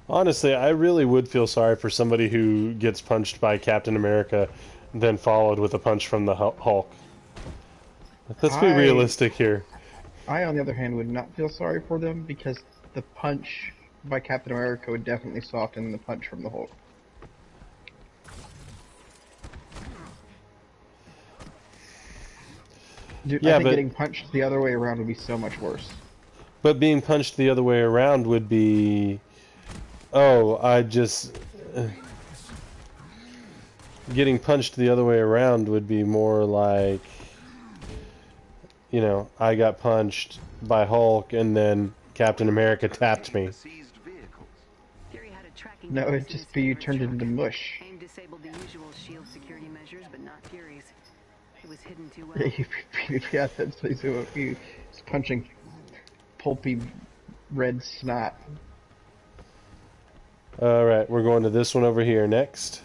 Honestly, I really would feel sorry for somebody who gets punched by Captain America, then followed with a punch from the Hulk. Let's be realistic here. I, on the other hand, would not feel sorry for them because the punch by Captain America would definitely soften the punch from the Hulk. Dude, Yeah, I think but getting punched the other way around would be so much worse. but being punched the other way around would be, oh, I just getting punched the other way around would be more like, you know, I got punched by Hulk and then Captain America tapped me. Seized vehicles. Fury had a tracking No, device it'd in his just be you favorite turned truck. into mush. AIM disabled the usual shield security measures, but not Fury's. It was hidden too well. Yeah, that's basically what he was punching pulpy red snot. Alright, we're going to this one over here next.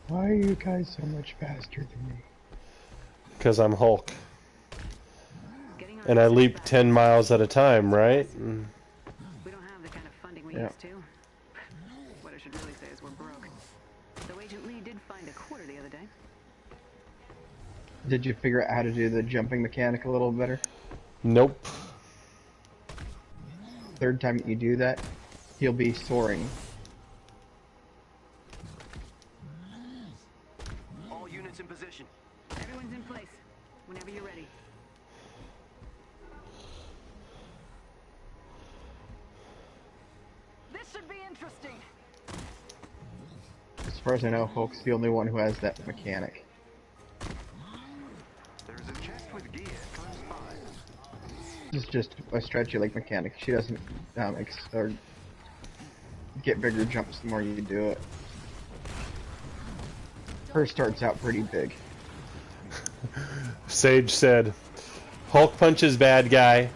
Why are you guys so much faster than me? Because I'm Hulk. Getting on And I this leap fast. 10 miles at a time, right? We don't have the kind of funding we Yeah. used to. What I should really say is we're broke. Though Agent Lee did find a quarter the other day. Did you figure out how to do the jumping mechanic a little better? Nope. Third time that you do that, he'll be soaring. All units in position. Everyone's in place. Whenever you're ready. This should be interesting. As far as I know, Hulk's the only one who has that mechanic. There is a chest with gear close by. It's just a stretchy leg mechanic. She doesn't or get bigger jumps the more you do it. Hers starts out pretty big. Sage said, Hulk punches bad guy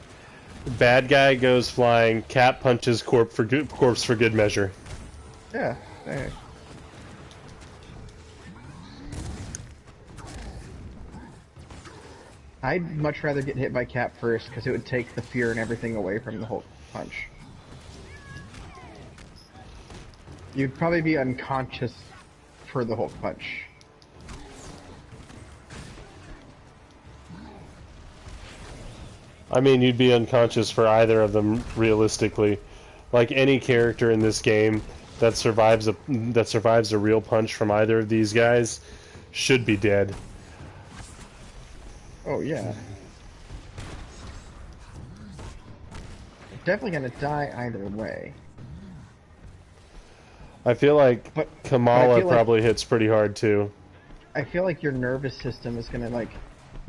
goes flying, Cap punches corpse for good measure. Yeah. Hey. I'd much rather get hit by Cap first because it would take the fear and everything away from the Hulk punch. You'd probably be unconscious for the Hulk punch. I mean, you'd be unconscious for either of them realistically. Like any character in this game that survives a real punch from either of these guys should be dead. Oh yeah. Definitely gonna die either way. I feel like But Kamala I feel like- probably hits pretty hard too. I feel like your nervous system is gonna like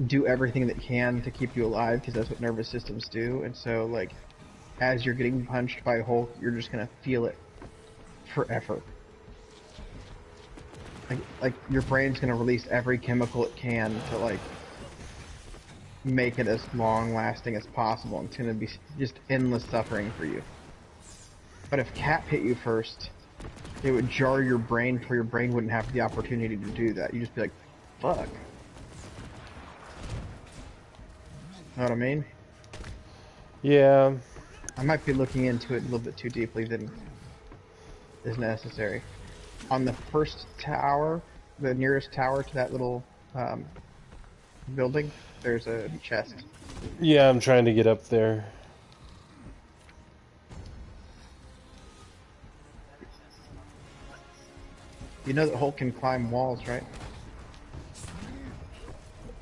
do everything that can to keep you alive because that's what nervous systems do. And so like, as you're getting punched by Hulk, you're just gonna feel it forever. Like your brain's gonna release every chemical it can to like make it as long lasting as possible. And it's gonna be just endless suffering for you. But if Cap hit you first, it would jar your brain where your brain wouldn't have the opportunity to do that. You'd just be like, fuck. Know what I mean? Yeah. I might be looking into it a little bit too deeply than is necessary. On the first tower, the nearest tower to that little building, there's a chest. Yeah, I'm trying to get up there. You know that Hulk can climb walls, right?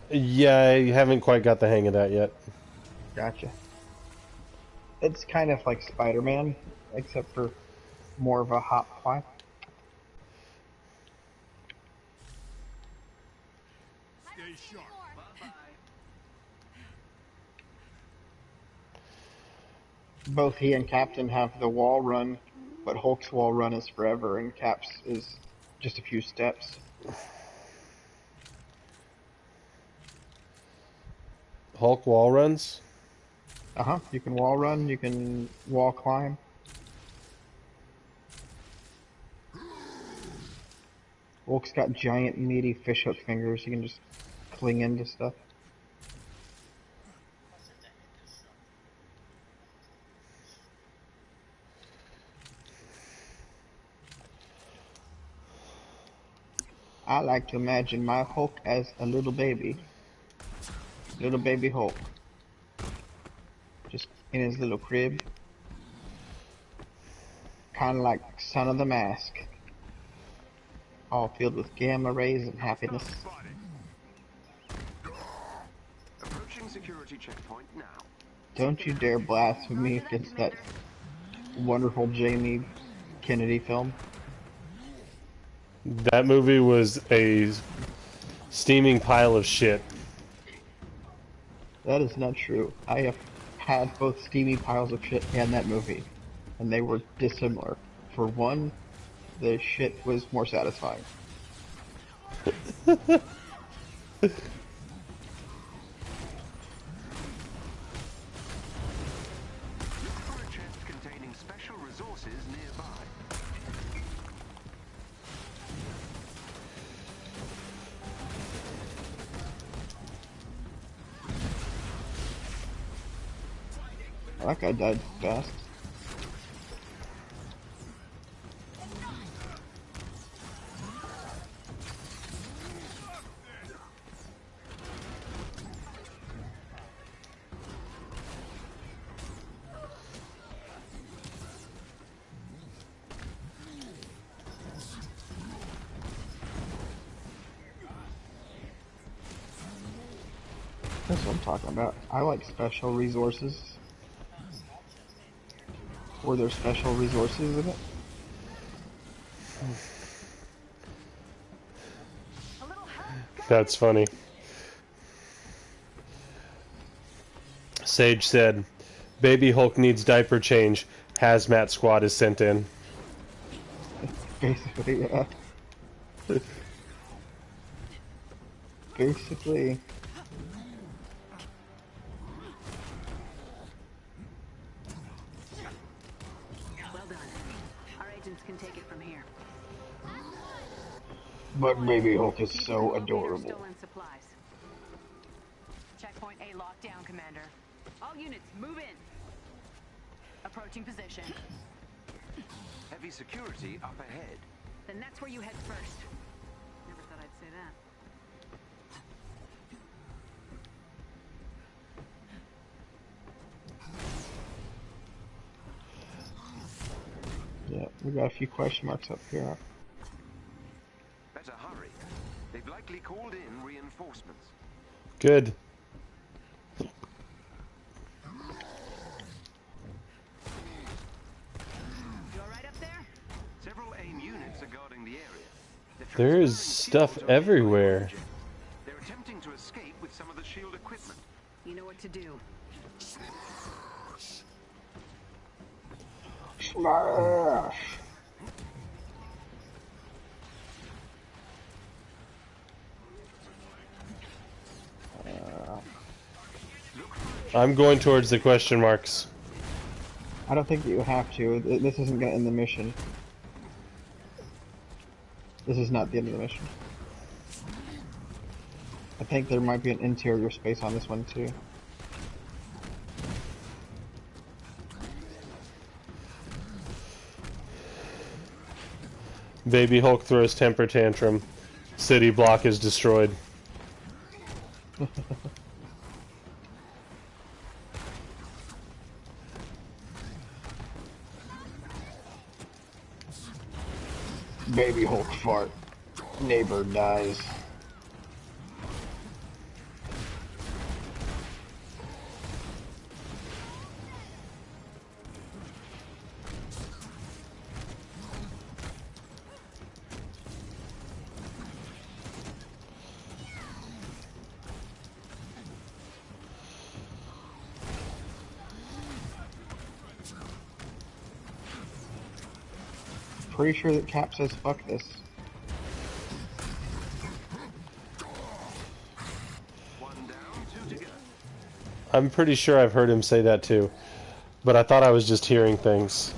Yeah, I haven't quite got the hang of that yet. Gotcha. It's kind of like Spider-Man, except for more of a hop climb. Stay sharp. Both he and Captain have the wall run, but Hulk's wall run is forever, and Cap's is just a few steps. Hulk wall runs? Uh-huh. You can wall run, you can wall climb. Hulk's got giant, meaty fishhook fingers. You can just cling into stuff. I like to imagine my Hulk as a little baby. Little baby Hulk. Just in his little crib. Kind of like Son of the Mask. All filled with gamma rays and happiness. Approaching security checkpoint now. Don't you dare blaspheme me against that wonderful Jamie Kennedy film. That movie was a steaming pile of shit. That is not true. I have had both steamy piles of shit and that movie, and they were dissimilar. For one, the shit was more satisfying. Look for a chest containing special resources nearby. That guy died fast. That's what I'm talking about. I like special resources. Were there special resources in it? That's funny. Sage said, Baby Hulk needs diaper change. Hazmat squad is sent in. Basically, yeah. Basically. Well done. Our agents can take it from here. But Baby Hulk is so Locate our adorable. stolen supplies. Checkpoint A locked down, Commander. All units, move in. Approaching position. Heavy security up ahead. Then that's where you head first. Never thought I'd say that. Yeah, we got a few question marks up here. Better hurry. They've likely called in reinforcements. Good. You alright up there? Several AIM units are guarding the area. There is stuff everywhere. They're attempting to escape with some of the shield equipment. You know what to do. Smash! I'm going towards the question marks. I don't think that you have to. This isn't gonna end the mission. This is not the end of the mission. I think there might be an interior space on this one too. Baby Hulk throws temper tantrum. City block is destroyed. Baby Hulk fart. Neighbor dies. Pretty sure that Cap says fuck this. One down, two to go. I'm pretty sure I've heard him say that too, but I thought I was just hearing things.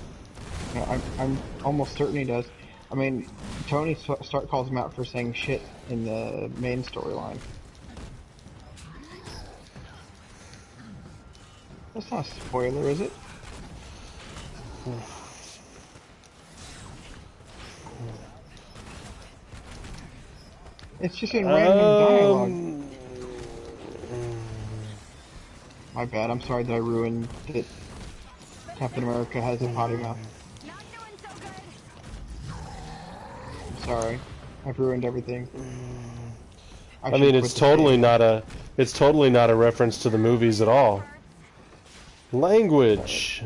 No, I'm almost certain he does. I mean, Tony Stark calls him out for saying shit in the main storyline. That's not a spoiler, is it? It's just in random dialogue. My bad, I'm sorry that I ruined that Captain America has a potty mouth. Not doing so good. I'm sorry. I've ruined everything. I mean, it's totally not a reference to the movies at all. Language.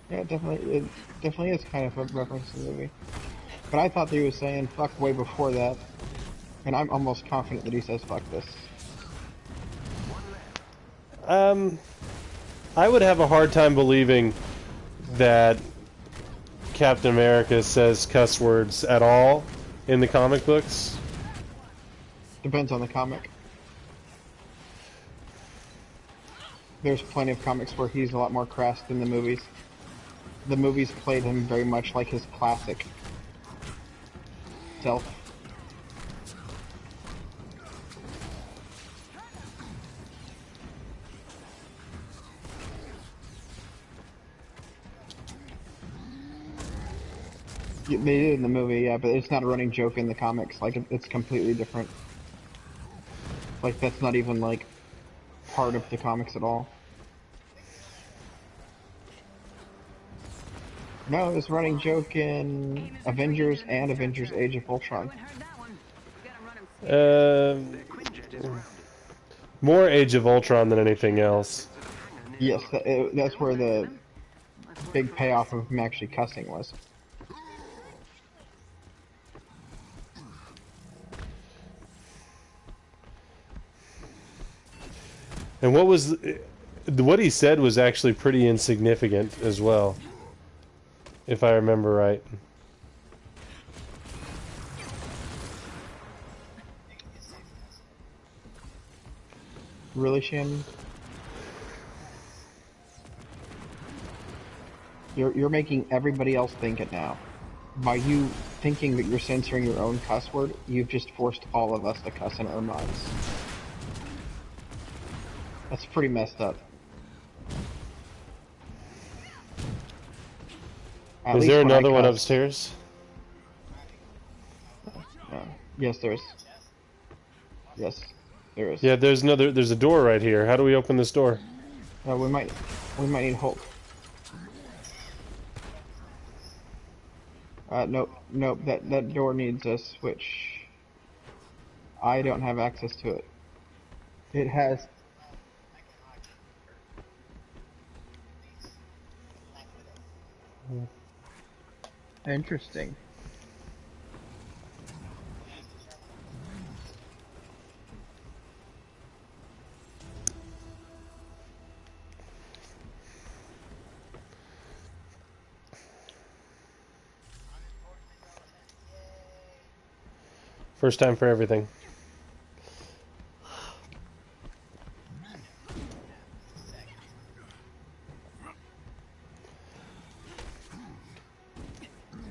Yeah, it definitely is kind of a reference to the movie. But I thought that he was saying fuck way before that. And I'm almost confident that he says fuck this. I would have a hard time believing that Captain America says cuss words at all in the comic books. Depends on the comic. There's plenty of comics where he's a lot more crass than the movies. The movies played him very much like his classic self. They did in the movie, yeah, but it's not a running joke in the comics. Like, it's completely different. Like, that's not even, like, part of the comics at all. No, it's a running joke in Avengers and Avengers Age of Ultron. More Age of Ultron than anything else. Yes, that's where the big payoff of him actually cussing was. And what he said was actually pretty insignificant as well, if I remember right. Really, Shannon? You're making everybody else think it now. By you thinking that you're censoring your own cuss word, you've just forced all of us to cuss in our minds. That's pretty messed up. Is there another one upstairs? Yes, there is. Yes, there is. Yeah, there's a door right here. How do we open this door? We might need Hulk. Nope, that door needs a switch. I don't have access to it. It has... Interesting. First time for everything.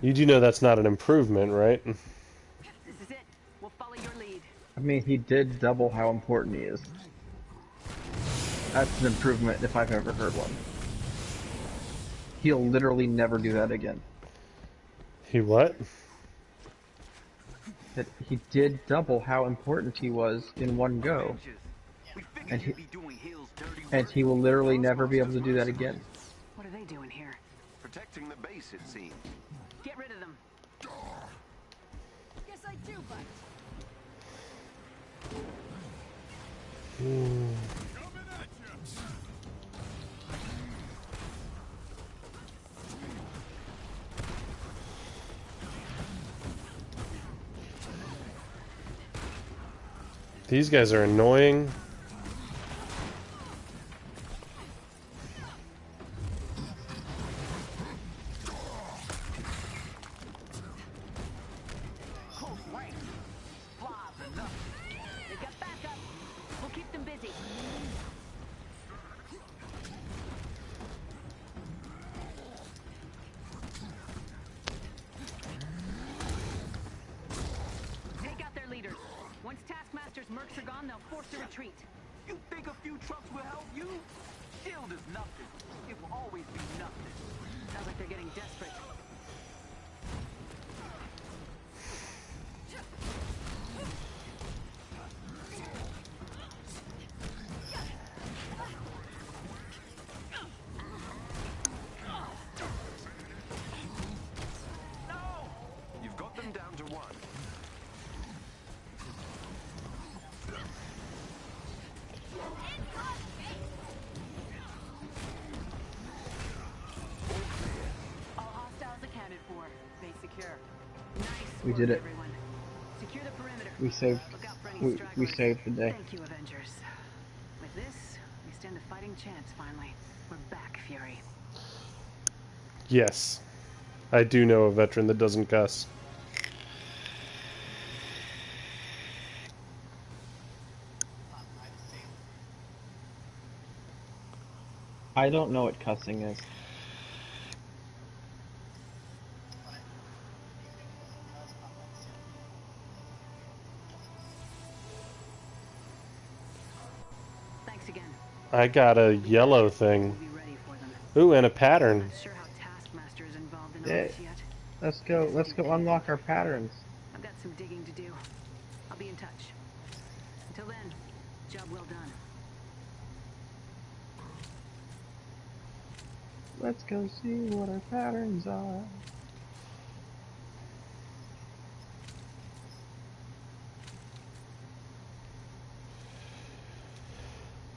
You do know that's not an improvement, right? This is it. We'll follow your lead. I mean, he did double how important he is. That's an improvement if I've ever heard one. He'll literally never do that again. He what? that he did double how important he was in one go, Avengers. We figured and he you'd be doing Hill's dirty work. and he will literally never be able to do that again. What are they doing here? Protecting the base, it seems. Get rid of them. Guess I do, but Coming at you. These guys are annoying. Close range. Flies enough. They got backup. We'll keep them busy. Take out their leaders. Once Taskmaster's mercs are gone, they'll force a retreat. You think a few trucks will help you? Shield is nothing. It will always be nothing. Sounds like they're getting desperate. You've got them down to one. All hostiles accounted for. Base secure. Nice We work, did it. everyone. Secure the perimeter. We saved Look out for any we stragglers. saved the day. Thank you, Avengers. With this, we stand a fighting chance, finally. We're back, Fury. Yes. I do know a veteran that doesn't cuss. I don't know what cussing is. Thanks again. I got a yellow thing. We'll be ready for them. Ooh, and a pattern. Not sure how Taskmaster is involved in all Yeah. this yet. Let's go unlock our patterns. I've got some digging to do. I'll be in touch. Until then, job well done. Let's go see what our patterns are.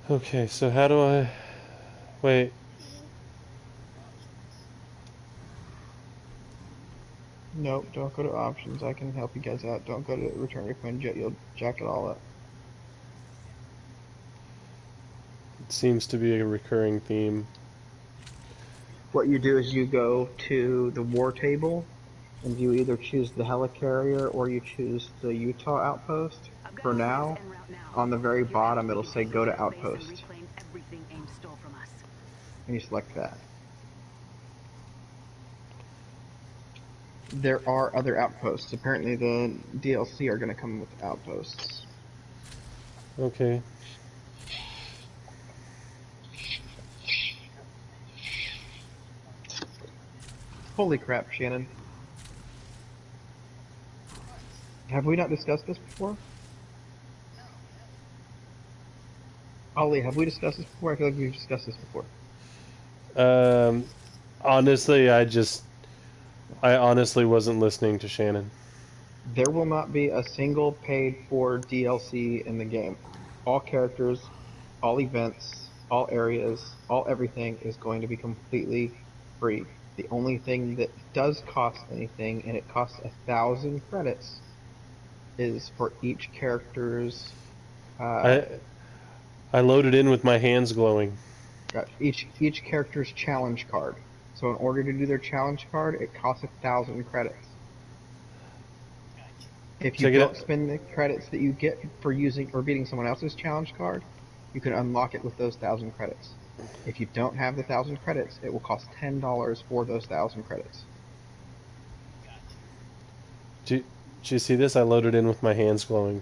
Okay, so how do I... Wait. Nope, don't go to options. I can help you guys out. Don't go to return refund jet. You'll jack it all up. It seems to be a recurring theme. What you do is you go to the war table, and you either choose the helicarrier or you choose the Utah outpost. I've got For a now, en route now. on the very If you're bottom, able it'll to say get go to that base and outpost, reclaim everything AIM stole from us. and you select that. There are other outposts. Apparently, the DLC are going to come with outposts. Okay. Holy crap, Shannon. Have we not discussed this before? Ollie, have we discussed this before? I feel like we've discussed this before. Honestly, I honestly wasn't listening to Shannon. There will not be a single paid for DLC in the game. All characters, all events, all areas, all everything is going to be completely free. The only thing that does cost anything, and it costs 1,000 credits, is for each character's I loaded in with my hands glowing. each character's challenge card. So in order to do their challenge card, it costs 1,000 credits. If you Check it don't out. spend the credits that you get for using or beating someone else's challenge card, you can unlock it with those 1,000 credits. If you don't have the 1,000 credits, it will cost $10 for those 1,000 credits. Did you see this? I loaded in with my hands glowing.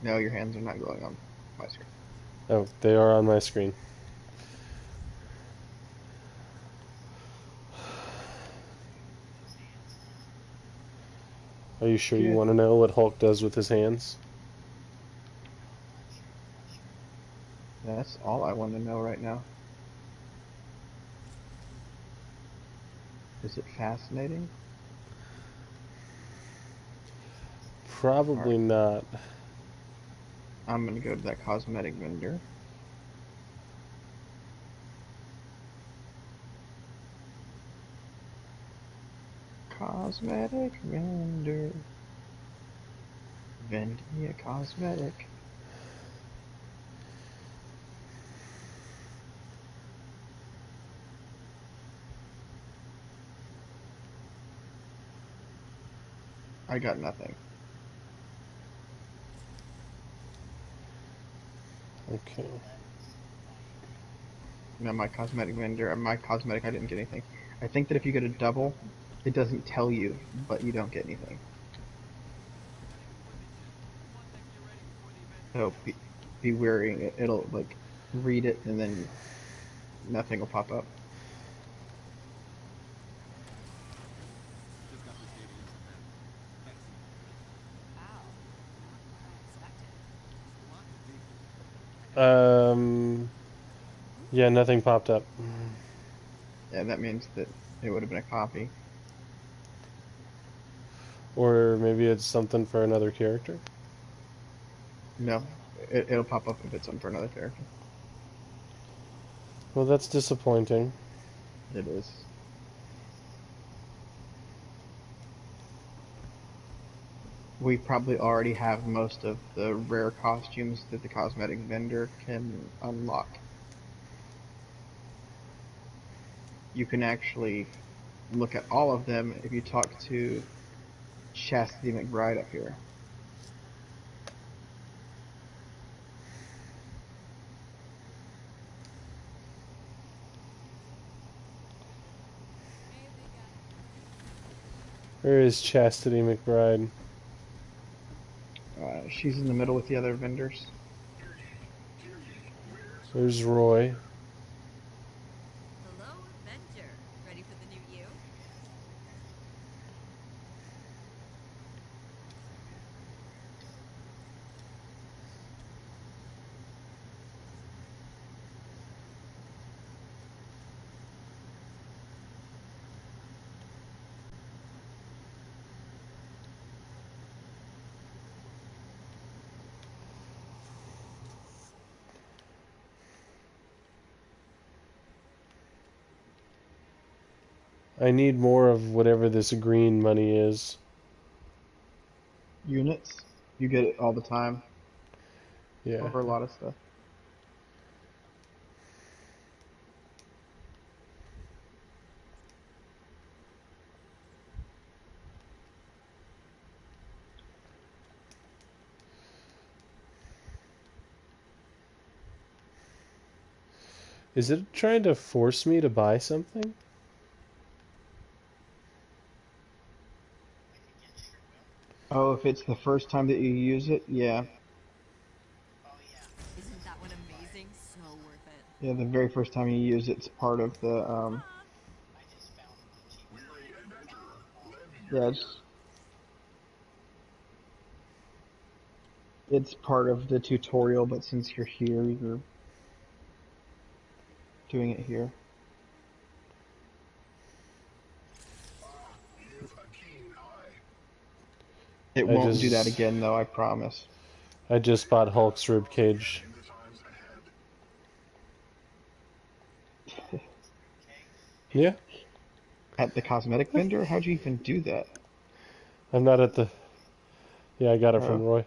No, your hands are not glowing on my screen. Oh, they are on my screen. Are you sure you Good. want to know what Hulk does with his hands? That's all I want to know right now. Is it fascinating? Probably Alright, not. I'm gonna go to that cosmetic vendor. Cosmetic vendor. Vend me a cosmetic. I got nothing. Okay. No, my cosmetic vendor, my cosmetic, I didn't get anything. I think that if you get a double, it doesn't tell you, but you don't get anything. So be wary. It'll like read it and then nothing will pop up. Wow. Not what I expected. Yeah, nothing popped up. Yeah, that means that it would have been a copy. Or maybe it's something for another character. No, it'll pop up if it's on for another character. Well, that's disappointing. It is. We probably already have most of the rare costumes that the cosmetic vendor can unlock. You can actually look at all of them if you talk to Chastity McBride up here. Where is Chastity McBride? She's in the middle with the other vendors. There's Roy. Hello, Avenger. Ready for the new you? I need more of whatever this green money is. Units, you get it all the time Yeah. over a lot of stuff. Is it trying to force me to buy something? Oh, if it's the first time that you use it, yeah. Isn't that one amazing? So worth it. Yeah, the very first time you use it's part of the, yeah, it's part of the tutorial, but since you're here, you're doing it here. It I won't do that just again, though, I promise. I just bought Hulk's ribcage. Yeah, At the cosmetic vendor? How'd you even do that? I'm not at the. Yeah, I got it from Oh, Roy.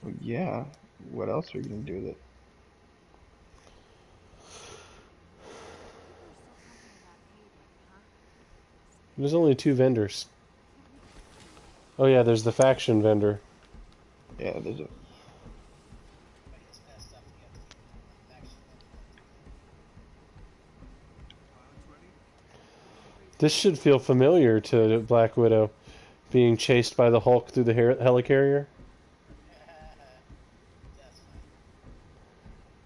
well, yeah. What else are you gonna do with it? You're still talking about payday, huh? There's only two vendors. Oh yeah, there's the faction vendor. Yeah, there's a. This should feel familiar to Black Widow, being chased by the Hulk through the helicarrier.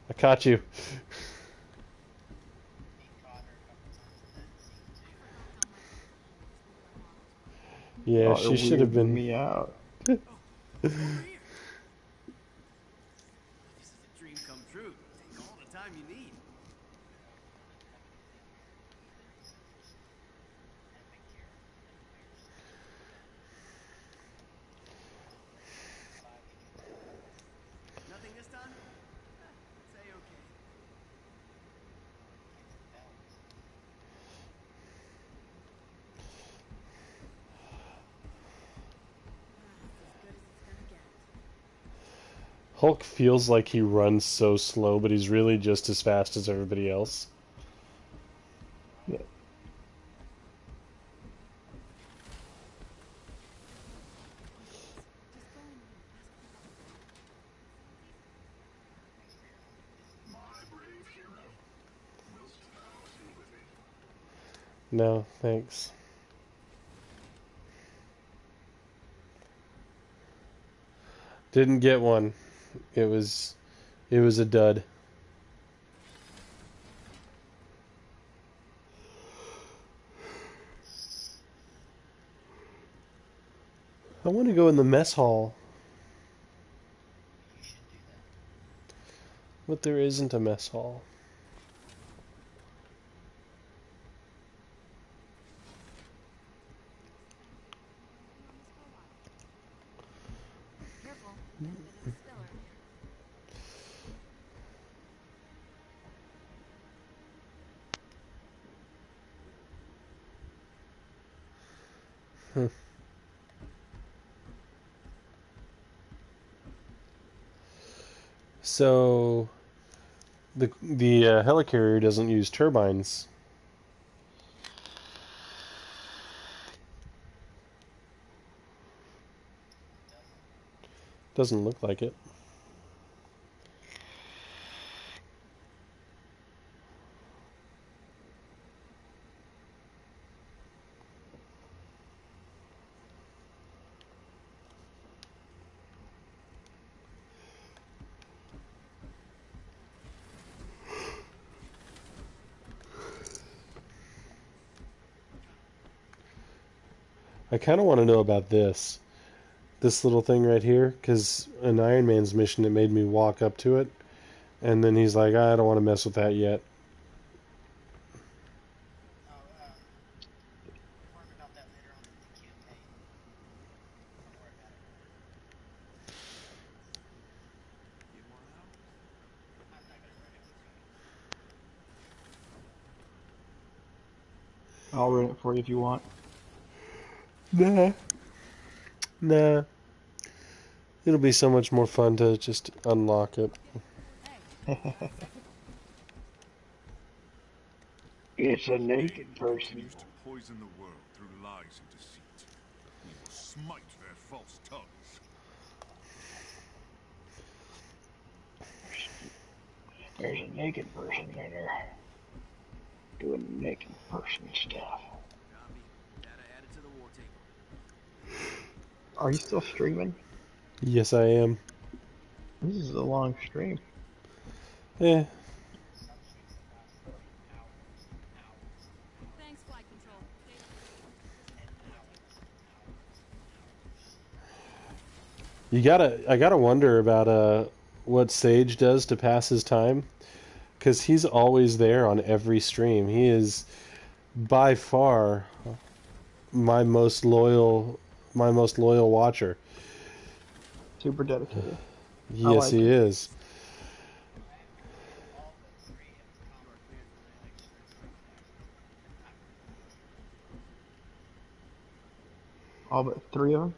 I Caught you. Yeah, Oh, they're she should have weirding been. me out. Over here. This is a dream come true. Take all the time you need. Nothing this time? Say okay. As good as it's gonna get. Hulk feels like he runs so slow, but he's really just as fast as everybody else. Yeah. Just go in and No, thanks. Didn't get one. It was a dud. I want to go in the mess hall. But there isn't a mess hall. careful. Bit of a spiller here. So the helicarrier doesn't use turbines. Doesn't look like it. I kind of want to know about this little thing right here, because in Iron Man's mission it made me walk up to it, and then he's like, I don't want to mess with that yet. Get more out? I'll run it for you if you want. Nah. Nah. It'll be so much more fun to just unlock it. It's a naked They person. continues to poison the world through lies and deceit. We will smite their false tongues. There's a naked person in there doing naked person stuff. Copy. Data added to the war table. Are you still streaming? Yes, I am. This is a long stream. Eh. Thanks, flight control. Data I gotta wonder about what Sage does to pass his time, because he's always there on every stream. He is by far my most loyal watcher. Super dedicated. I Yes, like he it. is. All but 3 of them.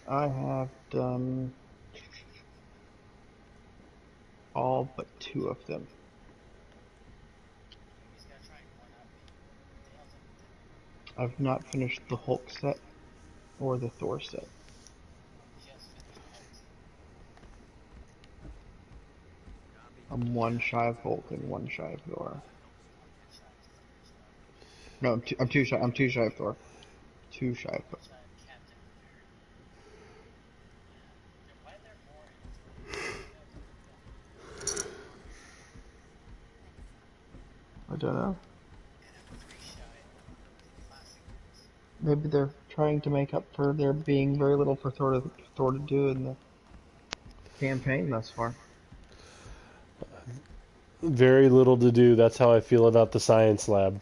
I have done all but 2 of them. I've not finished the Hulk set or the Thor set. I'm 1 shy of Hulk and 1 shy of Thor. No, I'm 2 shy. I'm 2 shy of Thor. 2 shy of Thor. I don't know. Maybe they're trying to make up for there being very little for Thor to do in the campaign thus far. Very little to do. That's how I feel about the science lab.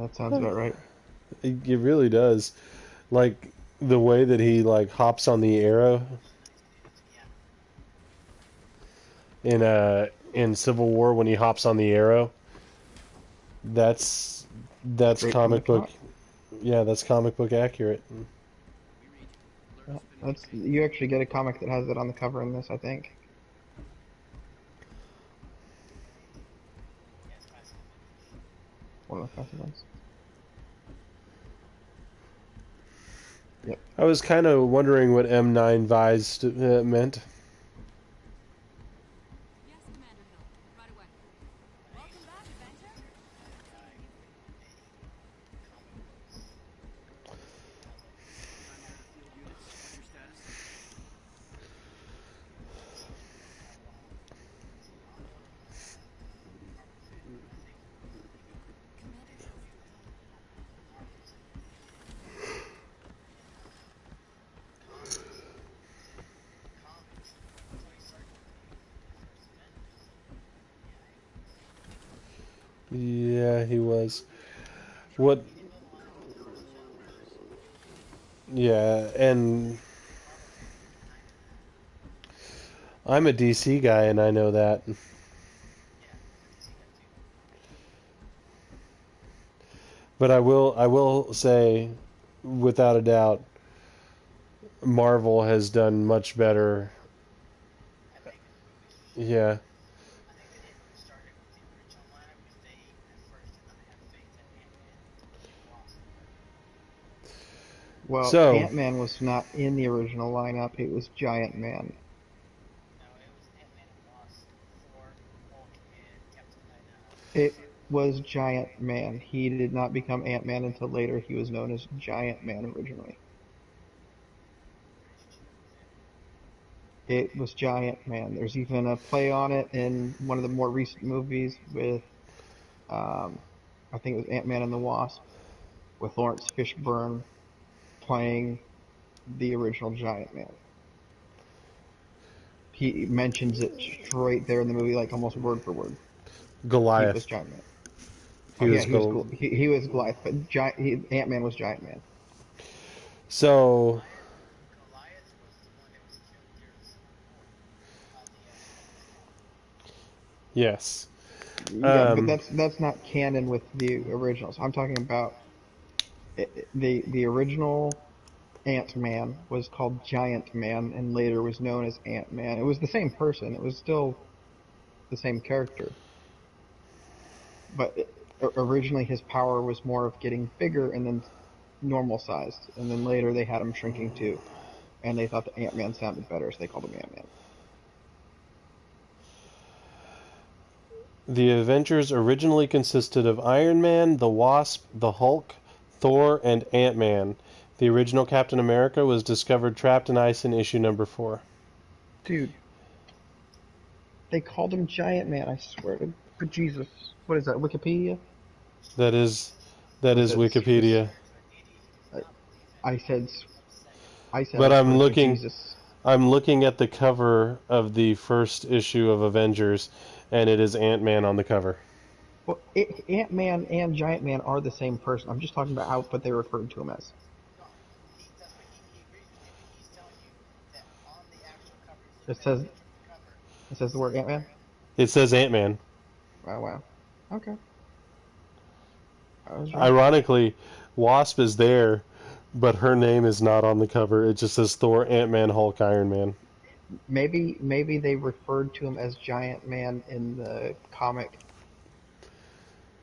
That sounds about right. It really does. Like the way that he like hops on the arrow in Civil War when he hops on the arrow. That's Straight from the comic book. comic. Yeah, that's comic book accurate. Yeah, that's you actually get a comic that has it on the cover in this, I think. One of the classic ones. Yep. I was kind of wondering what M9 vised meant. Yes, Commander Hill. Right away. Welcome back, Avenger. Yeah, he was. What? Yeah, and I'm a DC guy, and I know that. But I will say, without a doubt, Marvel has done much better. Yeah, Well, so Ant-Man was not in the original lineup. It was Giant Man. It was Giant Man. He did not become Ant-Man until later. He was known as Giant Man originally. It was Giant Man. There's even a play on it in one of the more recent movies with, um, I think it was Ant-Man and the Wasp, with Lawrence Fishburne playing the original Giant Man. He mentions it straight there in the movie, like almost word for word. He was Goliath. Giant Man. Oh He yeah, was go. he was Goliath, but Ant-Man was Giant Man. So yes. Yeah, but Um, that's not canon with the originals. I'm talking about the original Ant-Man was called Giant Man and later was known as Ant-Man. It was the same person. It was still the same character, but originally his power was more of getting bigger and then normal sized, and then later they had him shrinking too, and they thought the Ant-Man sounded better, so they called him Ant-Man. the Avengers originally consisted of Iron Man, the Wasp, the Hulk, Thor, and Ant-Man. The original Captain America was discovered trapped in ice in issue number 4. Dude, they called him Giant Man. I swear to good Jesus. What is that? Wikipedia? That is that I is said, Wikipedia. I, I said, But I swear to good Jesus. I'm looking at the cover of the first issue of Avengers, and it is Ant-Man on the cover. Well, Ant-Man and Giant Man are the same person. I'm just talking about how what they referred to him as. It says it says the word Ant-Man. It says Ant-Man. Oh wow. Okay, I was wrong. Ironically, Wasp is there, but her name is not on the cover. It just says Thor, Ant-Man, Hulk, Iron Man. Maybe they referred to him as Giant Man in the comic,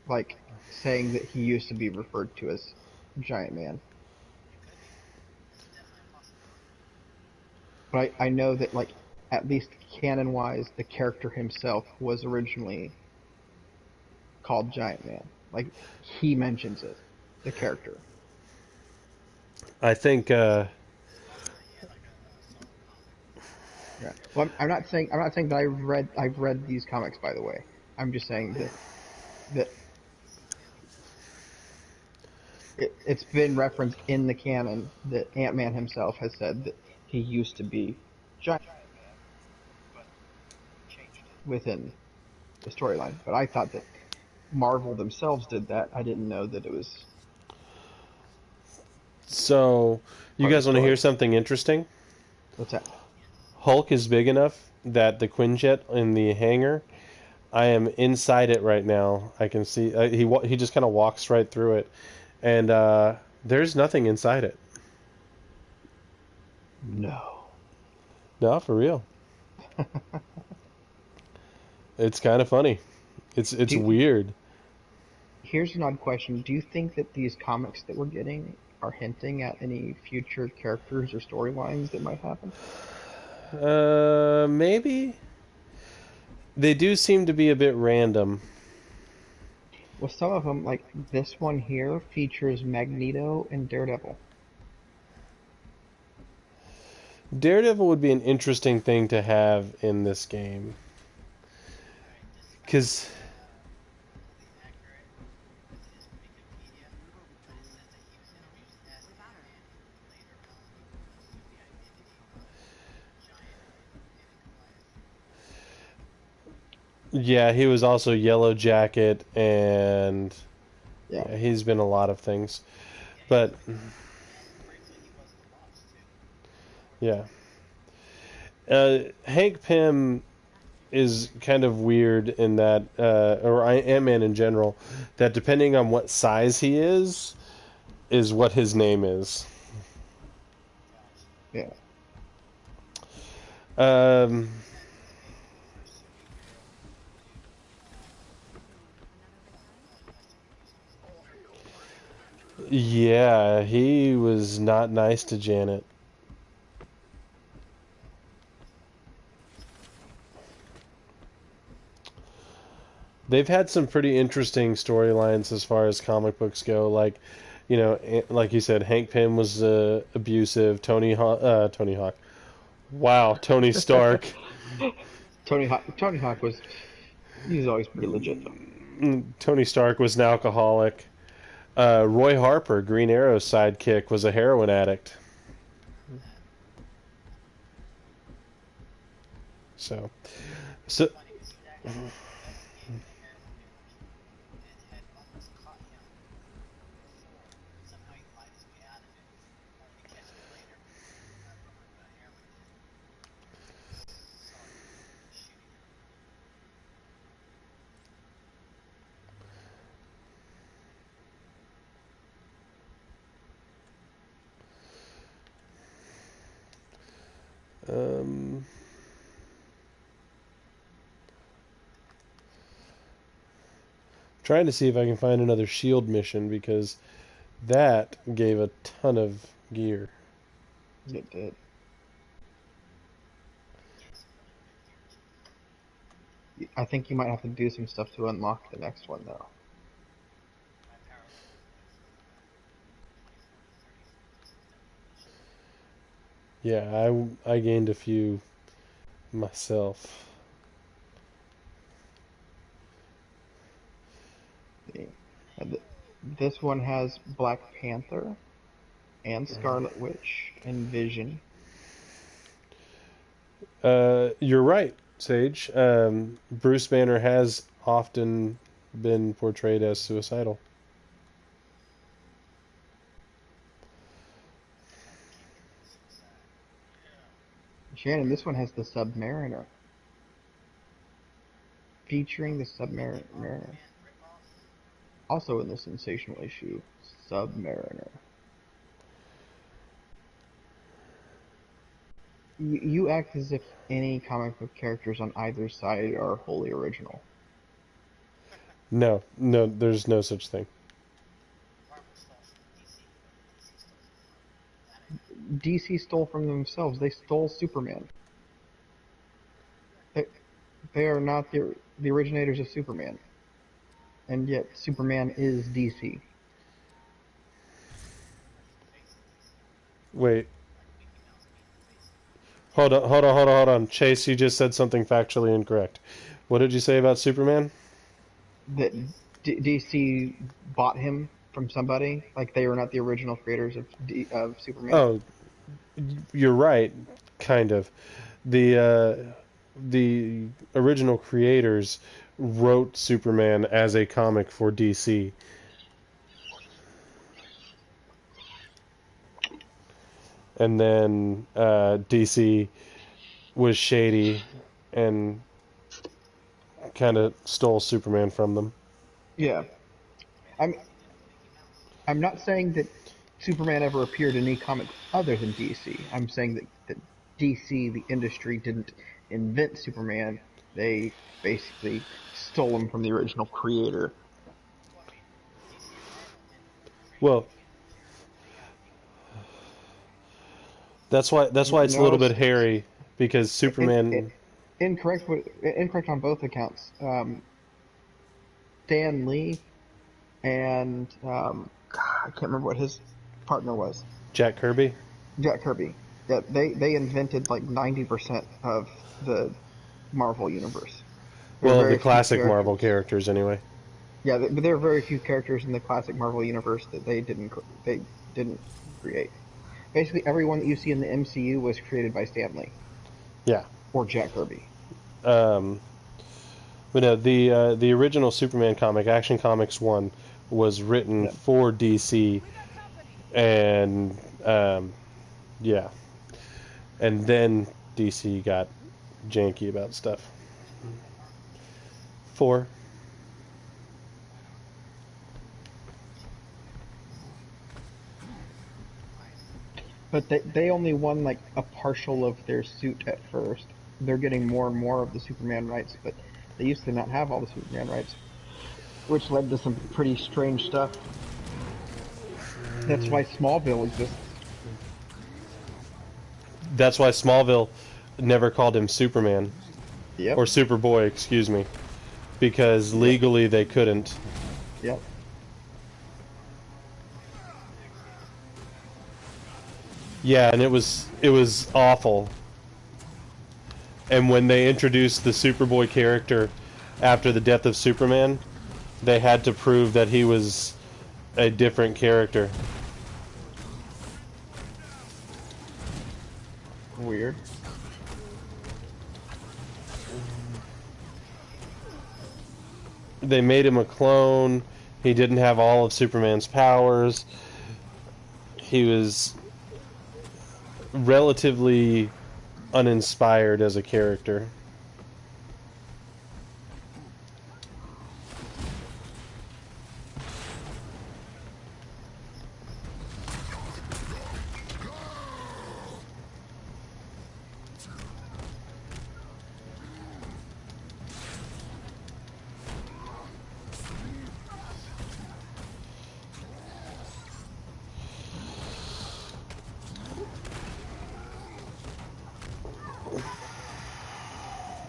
like saying that he used to be referred to as Giant Man. But I know that, like, at least canon-wise, the character himself was originally called Giant Man. Like, he mentions it, the character. I think Yeah. Well, I'm not saying that I've read these comics, by the way. I'm just saying that it's been referenced in the canon that Ant-Man himself has said that he used to be Giant within the storyline. But I thought that Marvel themselves did that. I didn't know that it was so. You part of the guys want to hear story. something interesting? What's that? Hulk is big enough that the Quinjet in the hangar. I am inside it right now. I can see he just kind of walks right through it, and there's nothing inside it. No. No, for real. It's kind of funny. It's Do you, weird. Here's an odd question. Do you think that these comics that we're getting are hinting at any future characters or storylines that might happen? Maybe they do seem to be a bit random. Well, some of them, like this one here, features Magneto and Daredevil. Daredevil would be an interesting thing to have in this game, because yeah, he was also Yellow Jacket, and Yeah. yeah, he's been a lot of things. But yeah, Hank Pym is kind of weird in that, or Ant-Man in general, that depending on what size he is what his name is. Yeah. Um, yeah, he was not nice to Janet. They've had some pretty interesting storylines as far as comic books go. Like, like you said, Hank Pym was abusive. Tony Hawk. Wow, Tony Stark. Tony Hawk was he's always pretty legit though. Tony Stark was an alcoholic. Roy Harper, Green Arrow's sidekick, was a heroin addict. So, so um, trying to see if I can find another shield mission because that gave a ton of gear. It did. I think you might have to do some stuff to unlock the next one though. Yeah, I gained a few myself. See. This one has Black Panther and Scarlet Witch and Vision. You're right, Sage. Bruce Banner has often been portrayed as suicidal. Shannon, this one has the Submariner. Featuring the Submariner. Also in the sensational issue, Submariner. You act as if any comic book characters on either side are wholly original. No, no, there's no such thing. DC stole from themselves. They stole Superman. They, they are not the originators of Superman, and yet Superman is DC. Wait. Hold on. Chase, you just said something factually incorrect. What did you say about Superman? That DC bought him from somebody. Like they were not the original creators of Superman. Oh, you're right, kind of. The original creators wrote Superman as a comic for DC. And then DC was shady and kind of stole Superman from them. Yeah, I'm I'm not saying that Superman ever appeared in any comic other than DC. I'm saying that DC, the industry, didn't invent Superman. They basically stole him from the original creator. Well, that's why it's a little No, bit hairy because in, Superman. incorrect on both accounts. Stan Lee and I can't remember what his partner was. Jack Kirby. Jack Kirby. Yeah, they invented like 90% of the Marvel universe. There are Well, the very few classic Marvel characters. characters, anyway. Yeah, but there are very few characters in the classic Marvel universe that they didn't create. Basically, everyone that you see in the MCU was created by Stan Lee Yeah. or Jack Kirby. Um, but no, the original Superman comic, Action Comics 1, was written Yeah. for DC, and yeah, and then DC got janky about stuff. 4. But they only won like a partial of their suit at first. They're getting more and more of the Superman rights, but they used to not have all the Superman rights, which led to some pretty strange stuff. That's why Smallville exists. That's why Smallville never called him Superman Yep. or Superboy, excuse me, because Yep. legally they couldn't. Yep. Yeah, and it was awful. And when they introduced the Superboy character after the death of Superman, they had to prove that he was a different character. Weird. They made him a clone. He didn't have all of Superman's powers. He was relatively uninspired as a character.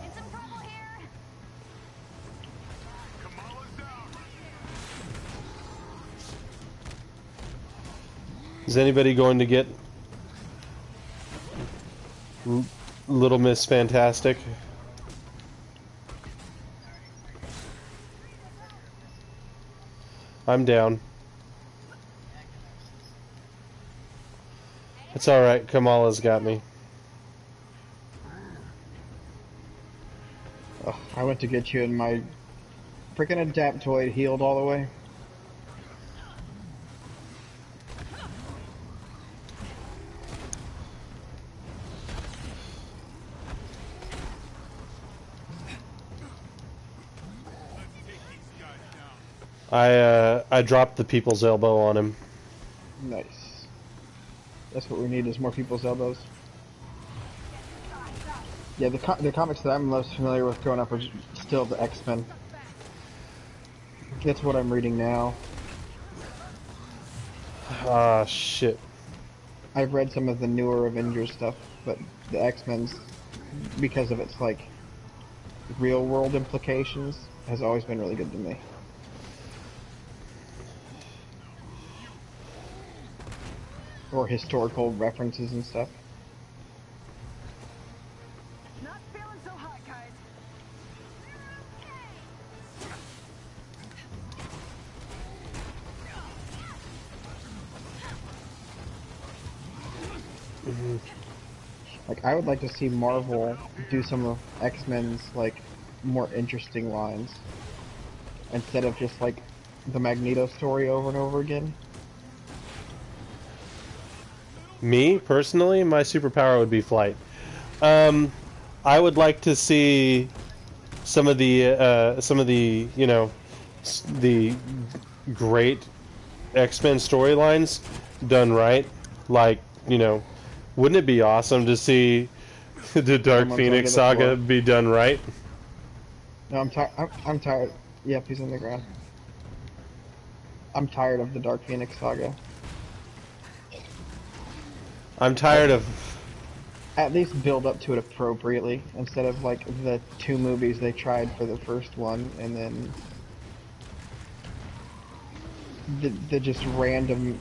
In some trouble here? Is anybody going to get Little Miss Fantastic? I'm down. It's alright, Kamala's got me. Ugh, I went to get you and my freaking Adaptoid healed all the way. I dropped the people's elbow on him. Nice. That's what we need is more people's elbows. Yeah, the comics that I'm most familiar with growing up are still the X-Men. That's what I'm reading now. Ah, shit. I've read some of the newer Avengers stuff, but the X-Men's, because of its like real world implications, has always been really good to me. Or historical references and stuff. Not feeling so hot, guys. Like, I would like to see Marvel do some of X-Men's like more interesting lines instead of just like the Magneto story over and over again. Me personally, my superpower would be flight. I would like to see some of the the great X-Men storylines done right. Like, wouldn't it be awesome to see the Dark Someone's Phoenix under the saga floor. be done right? No, I'm tired. I'm tired. Yep, he's on the ground. I'm tired of the Dark Phoenix saga. I'm tired of At least build up to it appropriately, instead of like the 2 movies they tried for the first one, and then the just random,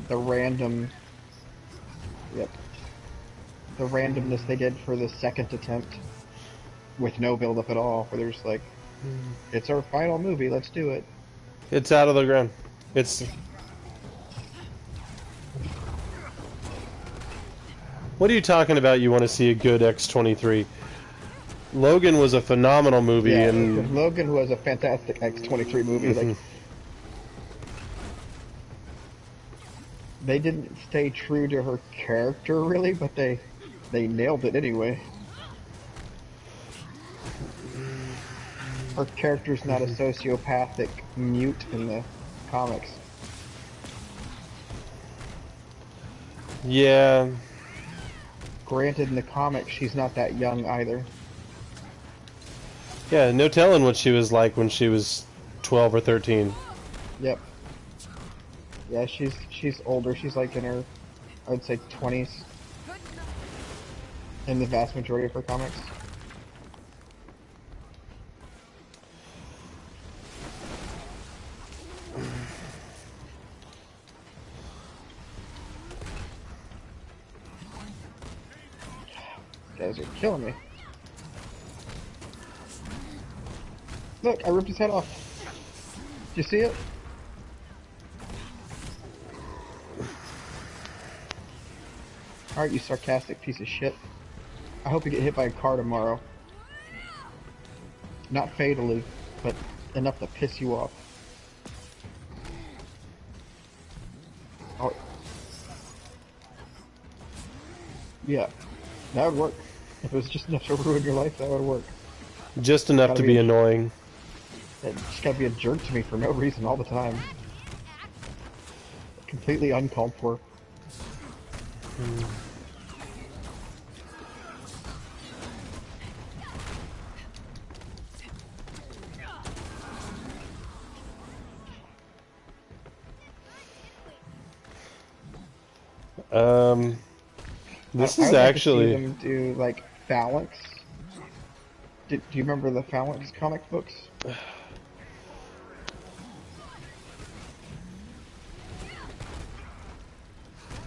yep, the randomness they did for the second attempt, with no build up at all, where they're just like, it's our final movie, let's do it. it's out of the ground. It's What are you talking about? You want to see a good X-23? Logan was a phenomenal movie, Yeah, and Logan was a fantastic X-23 movie. Like, they didn't stay true to her character really, but they nailed it anyway. Her character's not a sociopathic mute in the comics. yeah, Granted, in the comics, she's not that young either. yeah, no telling what she was like when she was 12 or 13. Yep. Yeah, she's older. She's like in her, I would say, 20s. In the vast majority of her comics. You guys are killing me. Look, I ripped his head off. Did you see it? Alright, you sarcastic piece of shit. I hope you get hit by a car tomorrow. Not fatally, but enough to piss you off. Oh. Yeah, that would work. If it was just enough to ruin your life, that would work. Just enough Gotta to be be a- annoying. It just gotta be a jerk to me for no reason all the time. Completely uncalled for. This I is would like actually to see them do like Phalanx. Do you remember the Phalanx comic books?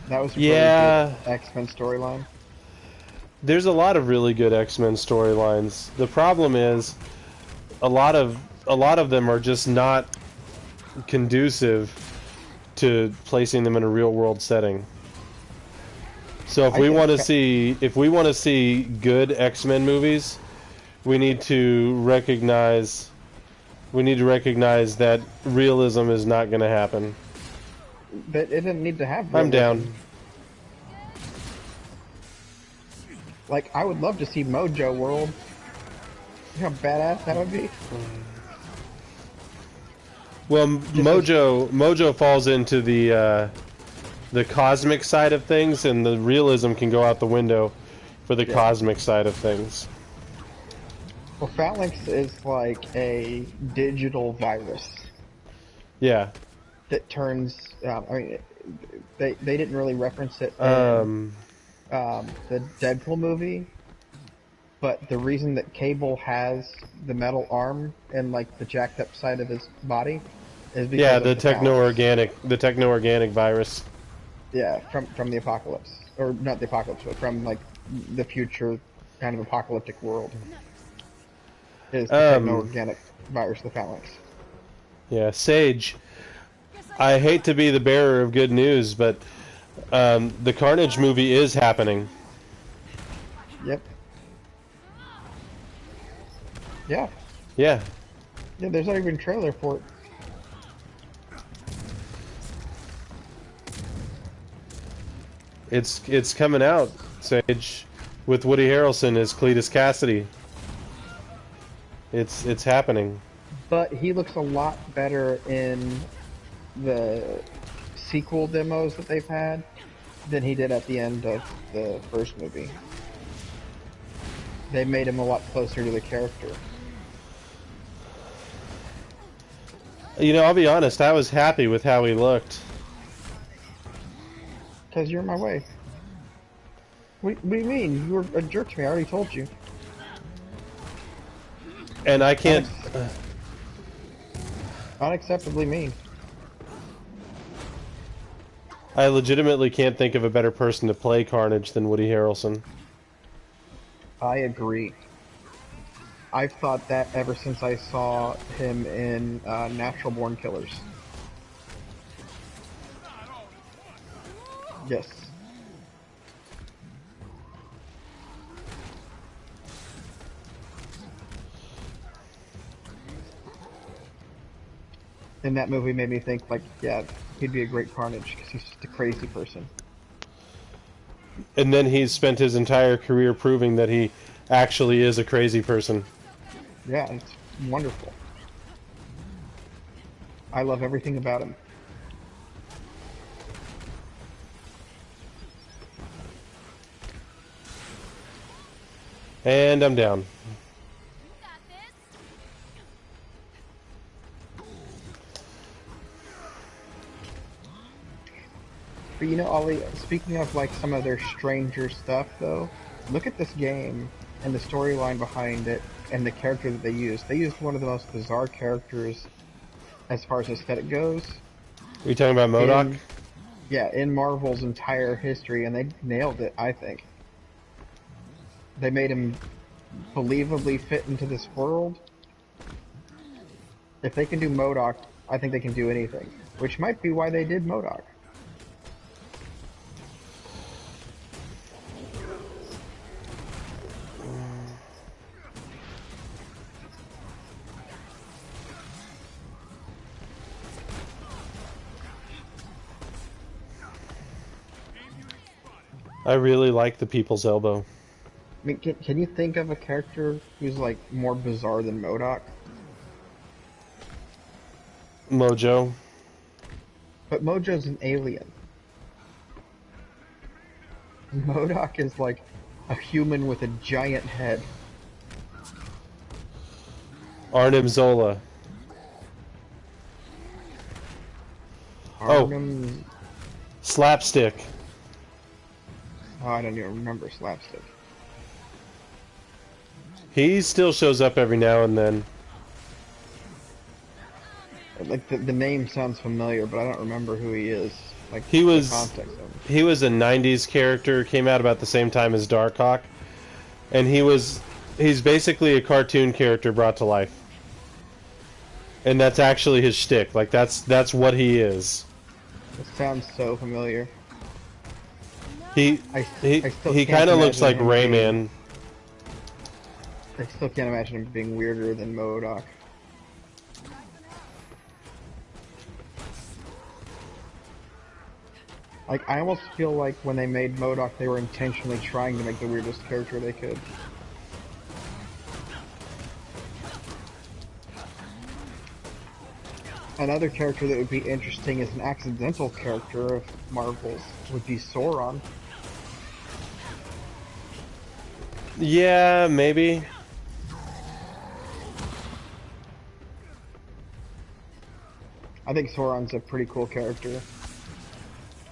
That was a really Yeah. good X-Men storyline. There's a lot of really good X-Men storylines. The problem is a lot of them are just not conducive to placing them in a real world setting. So if I we think want to Fa- see good X-Men movies, we need to recognize that realism is not going to happen. But it didn't need to have I'm realism. down. Like, I would love to see Mojo World. You know how badass that would be? Well, Mojo falls into the cosmic side of things, and the realism can go out the window for the cosmic side of things. Well, Phalanx is like a digital virus Yeah. that turns. I mean, they didn't really reference it in the Deadpool movie, but the reason that Cable has the metal arm and like the jacked up side of his body is Yeah, because the of the phalanx. techno-organic virus. Yeah, from the apocalypse, or not the apocalypse, but from like the future kind of apocalyptic world is the Um, techno-organic virus, the phalanx. yeah, Sage. I hate to be the bearer of good news, but the Carnage movie is happening. Yep. Yeah. Yeah, Yeah. There's not even a trailer for it. it's coming out, Sage, with Woody Harrelson as Cletus Cassidy. It's happening. But he looks a lot better in the sequel demos that they've had than he did at the end of the first movie. They made him a lot closer to the character. You know, I'll be honest. I was happy with how he looked. Because you're in my way. What do you mean? You were a jerk to me. I already told you. And I can't. Unacceptably mean. I legitimately can't think of a better person to play Carnage than Woody Harrelson. I agree. I've thought that ever since I saw him in Natural Born Killers. Yes. And that movie made me think, like, yeah, he'd be a great Carnage, because he's just a crazy person. And then he's spent his entire career proving that he actually is a crazy person. Yeah, it's wonderful. I love everything about him. And I'm down. But you know, Ollie, speaking of like some of their stranger stuff though, look at this game and the storyline behind it and the character that they used. They used one of the most bizarre characters as far as aesthetic goes. Are you talking about MODOK? In Marvel's entire history, and they nailed it, I think. They made him believably fit into this world. If they can do MODOK, I think they can do anything. Which might be why they did MODOK. I really like the People's Elbow. I mean, can you think of a character who's like more bizarre than MODOK? Mojo. But Mojo's an alien. MODOK is like a human with a giant head. Arnim Zola. Arnim... Slapstick. Oh, I don't even remember Slapstick. He still shows up every now and then. Like the name sounds familiar, but I don't remember who he is. Like He was the context of him. he was a '90s character. Came out about the same time as Darkhawk, and he's basically a cartoon character brought to life. And that's actually his shtick. Like that's what he is. It sounds so familiar. He still kind of looks like imagine him Rayman. I still can't imagine him being weirder than MODOK. Like, I almost feel like when they made MODOK, they were intentionally trying to make the weirdest character they could. Another character that would be interesting as an accidental character of Marvel's would be Sauron. Yeah, maybe. I think Sauron's a pretty cool character.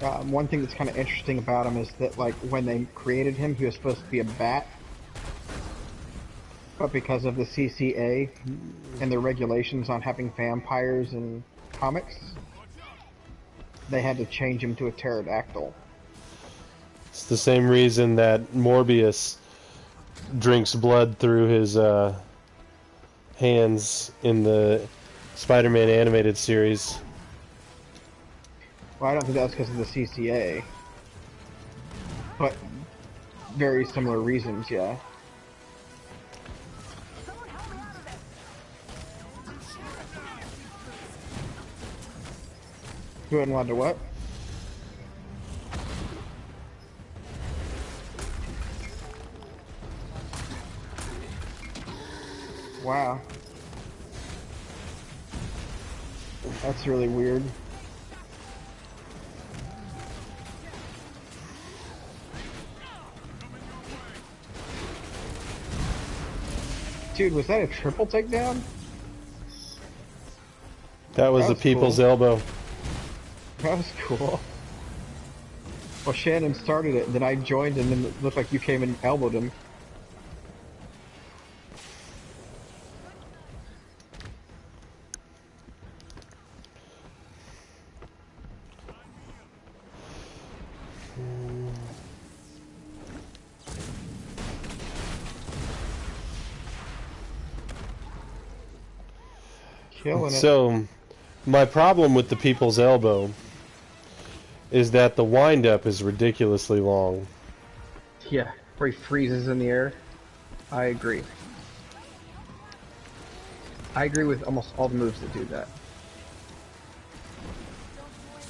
One thing that's kind of interesting about him is that, like, when they created him, he was supposed to be a bat, but because of the CCA and their regulations on having vampires in comics, they had to change him to a pterodactyl. It's the same reason that Morbius drinks blood through his hands in the Spider-Man animated series. Well, I don't think that was because of the CCA, but very similar reasons, yeah. Someone help me out of this. Who wasn't allowed to what? Wow. That's really weird. Dude, was that a triple takedown? That was That the was people's cool. elbow. That was cool. Well, Shannon started it, then I joined, and then it looked like you came and elbowed him. Killing it. So, my problem with the people's elbow is that the wind-up is ridiculously long. Yeah, where he freezes in the air. I agree. I agree with almost all the moves that do that.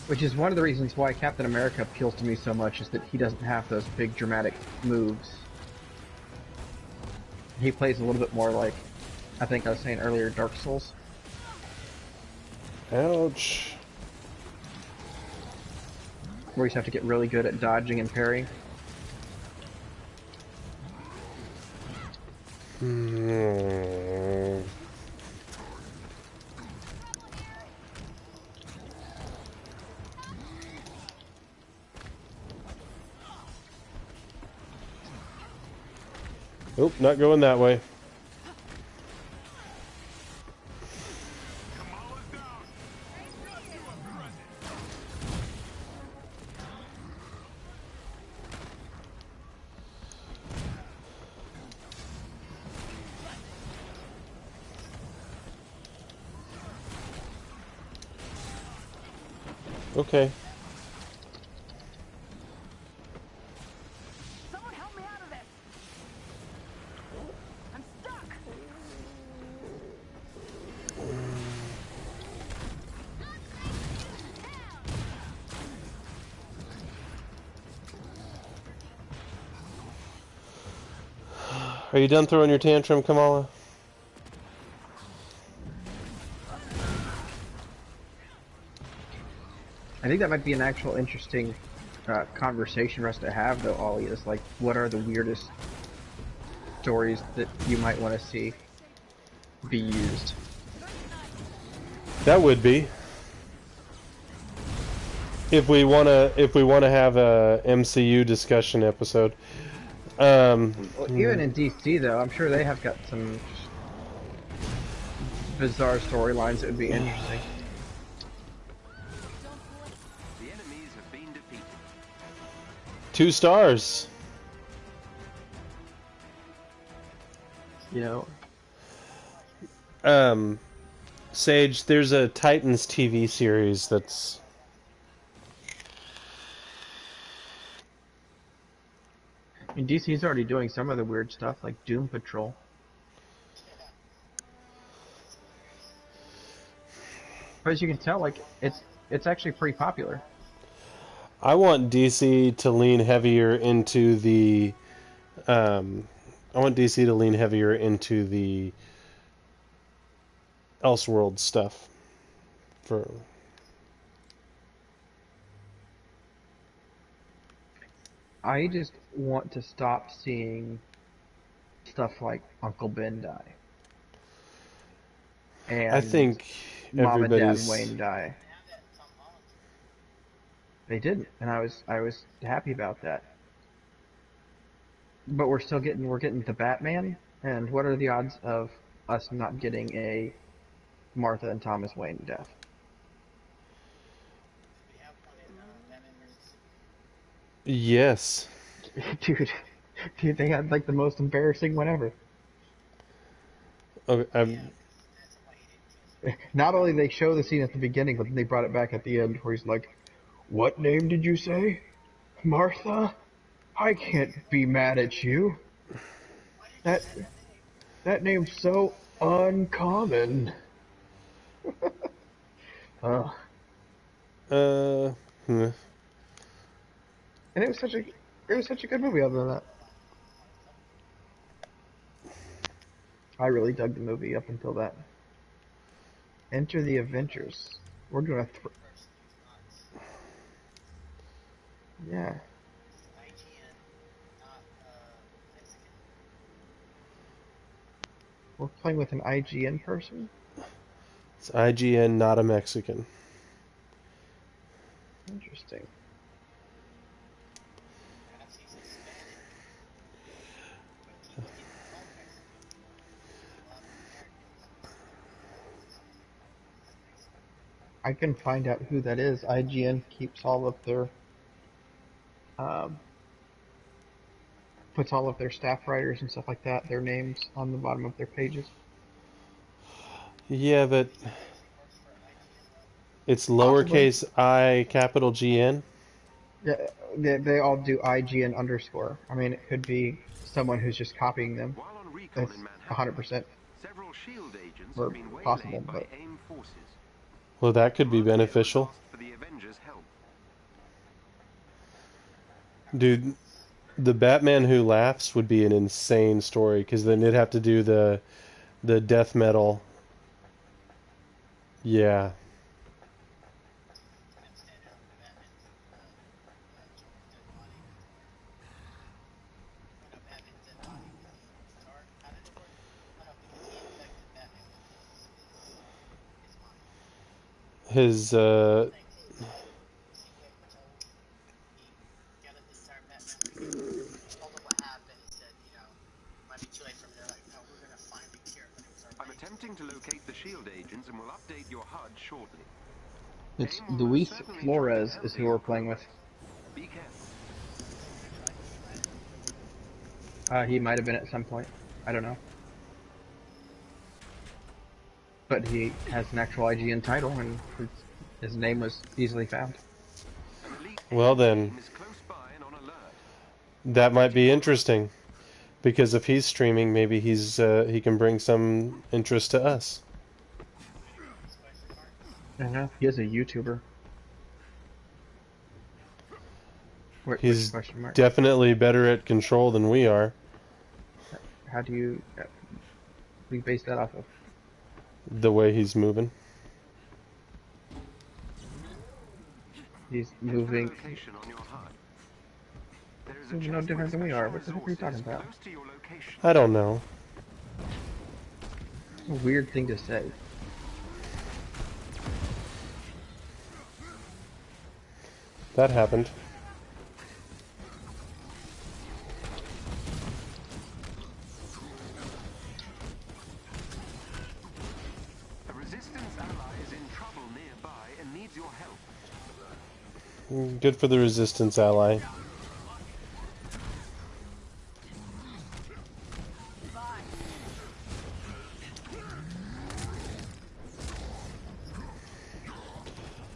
Which is one of the reasons why Captain America appeals to me so much, is that he doesn't have those big dramatic moves. He plays a little bit more like, I think I was saying earlier, Dark Souls. Ouch. Where you just have to get really good at dodging and parrying. Nope, not going that way. Okay. Someone help me out of this. I'm stuck. Are you done throwing your tantrum, Kamala? I think that might be an actual interesting conversation for us to have, though, Ollie, is like, what are the weirdest stories that you might want to see be used? That would be. If we wanna have a MCU discussion episode. Well, even in DC, though, I'm sure they have got some bizarre storylines that would be interesting. The enemies have been defeated. 2 stars. You know, Sage, there's a Titans TV series that's... I mean, DC's already doing some of the weird stuff, like Doom Patrol. But as you can tell, like, it's actually pretty popular. I want DC to lean heavier into the... I want DC to lean heavier into the Elseworld stuff. I just want to stop seeing stuff like Uncle Ben die. And I think Mom and Dad everybody's... Wayne die. They didn't, and I was happy about that. But we're getting the Batman, and what are the odds of us not getting a Martha and Thomas Wayne death? Yes. Dude, they had like the most embarrassing one ever. Okay, Not only they show the scene at the beginning, but they brought it back at the end where he's like, "What name did you say? Martha? I can't be mad at you. That that name's so uncommon." Uh, uh, hmm. and it was such a good movie other than that. I really dug the movie up until that. Enter the Avengers. We're doing yeah. We're playing with an IGN person? It's IGN, not a Mexican. Interesting. I can find out who that is. IGN keeps all of their um, puts all of their staff writers and stuff like that, their names on the bottom of their pages. Yeah, but it's Possibly. lowercase I, capital GN. Yeah, they all do IGN underscore. I mean, it could be someone who's just copying them. While on recon That's in Manhattan, 100% several SHIELD agents or have been possible, waylaid by but AIM forces. Well, that could be Mark has beneficial. asked for the Avengers' help. Dude, the Batman Who Laughs would be an insane story, because then they'd have to do the death metal. Yeah. His I'm attempting to locate the SHIELD agents and will update your HUD shortly. it's AIM will most Luis certainly try and Flores help is who your we're playing crew. with. Be careful. He might have been at some point. I don't know. But he has an actual IGN title, and his name was easily found. An elite well, AIM then team is close by and on alert. that might Awaiting be your interesting, because if he's streaming, maybe he can bring some interest to us. I don't know. He is a YouTuber. Which He's question mark? definitely better at control than we are. How do you we base that off of? The way he's moving. He's Enter the moving location on your HUD. There is a no chest different with than we special are. What the heck are you talking resources about? close to your location. I don't know. A weird thing to say. That happened. A resistance ally is in trouble nearby and needs your help. Good for the resistance ally.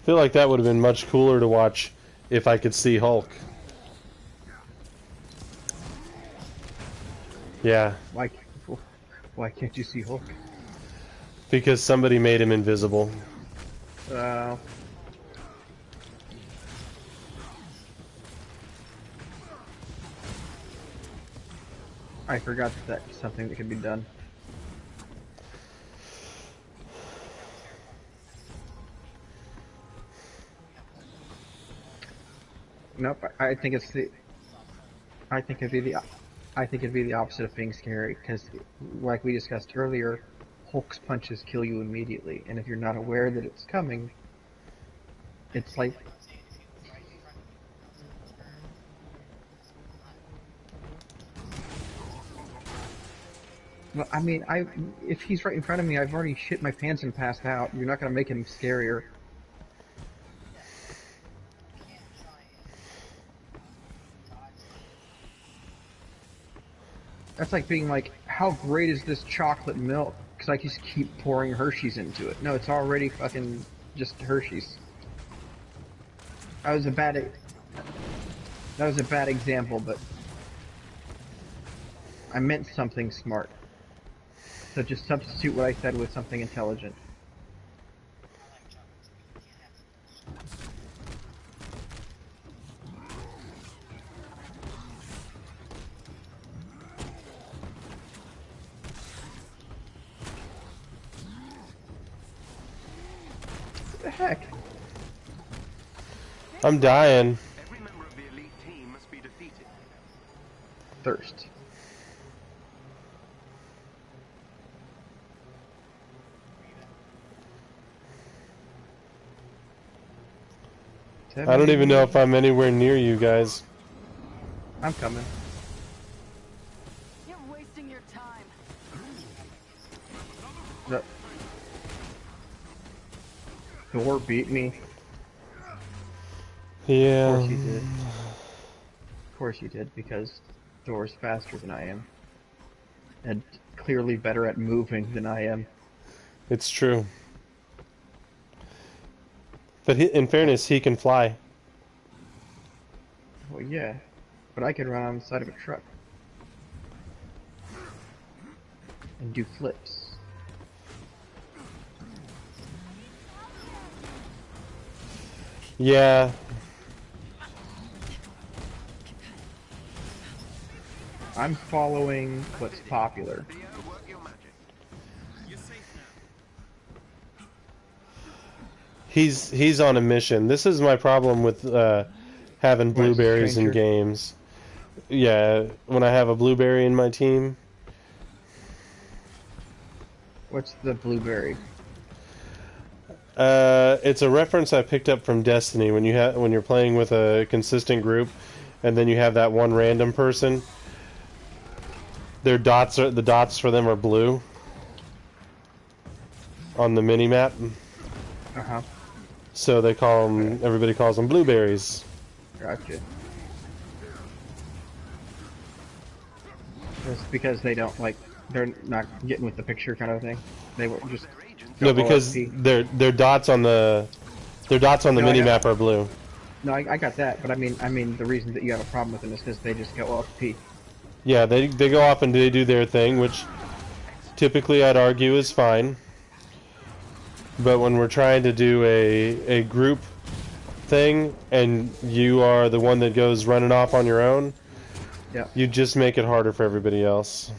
I feel like that would have been much cooler to watch if I could see Hulk. Yeah, Why why can't you see Hulk? because somebody made him invisible. Uh, I forgot that that's something that could be done. Nope, I think it's the. I think it'd be the. I think it'd be the opposite of being scary, because, like we discussed earlier, Hulk's punches kill you immediately, and if you're not aware that it's coming, it's like Well, I mean, if he's right in front of me, I've already shit my pants and passed out. You're not gonna make him scarier. That's like being like, how great is this chocolate milk? Because I just keep pouring Hershey's into it. No, it's already fucking just Hershey's. That was a bad, that was a bad example, but I meant something smart. So just substitute what I said with something intelligent. What the heck? I'm dying. Every member of the elite team must be defeated. Thirst. I don't even know if I'm anywhere near you guys. I'm coming. You're wasting your time. Thor beat me. Yeah. Of course you did. Of course you did, because Thor's faster than I am. And clearly better at moving than I am. It's true. But in fairness, he can fly. Well, yeah. But I could run on the side of a truck. And do flips. Yeah. I'm following what's popular. Theo, work your magic. You're safe now. He's on a mission. This is my problem with having blueberries in stranger? games. Yeah, when I have a blueberry in my team. What's the blueberry? It's a reference I picked up from Destiny when you're playing with a consistent group, and then you have that one random person. The dots for them are blue on the mini map. Uh-huh. So they call them. Everybody calls them blueberries. Gotcha. It's because they don't they're not getting with the picture kind of thing. They were just No, because OSP. their dots on the mini map are blue. No, I got that, but I mean the reason that you have a problem with them is because they just go OSP. Yeah, they go off and they do their thing, which typically I'd argue is fine. But when we're trying to do a group thing and you are the one that goes running off on your own, Yeah. you just make it harder for everybody else.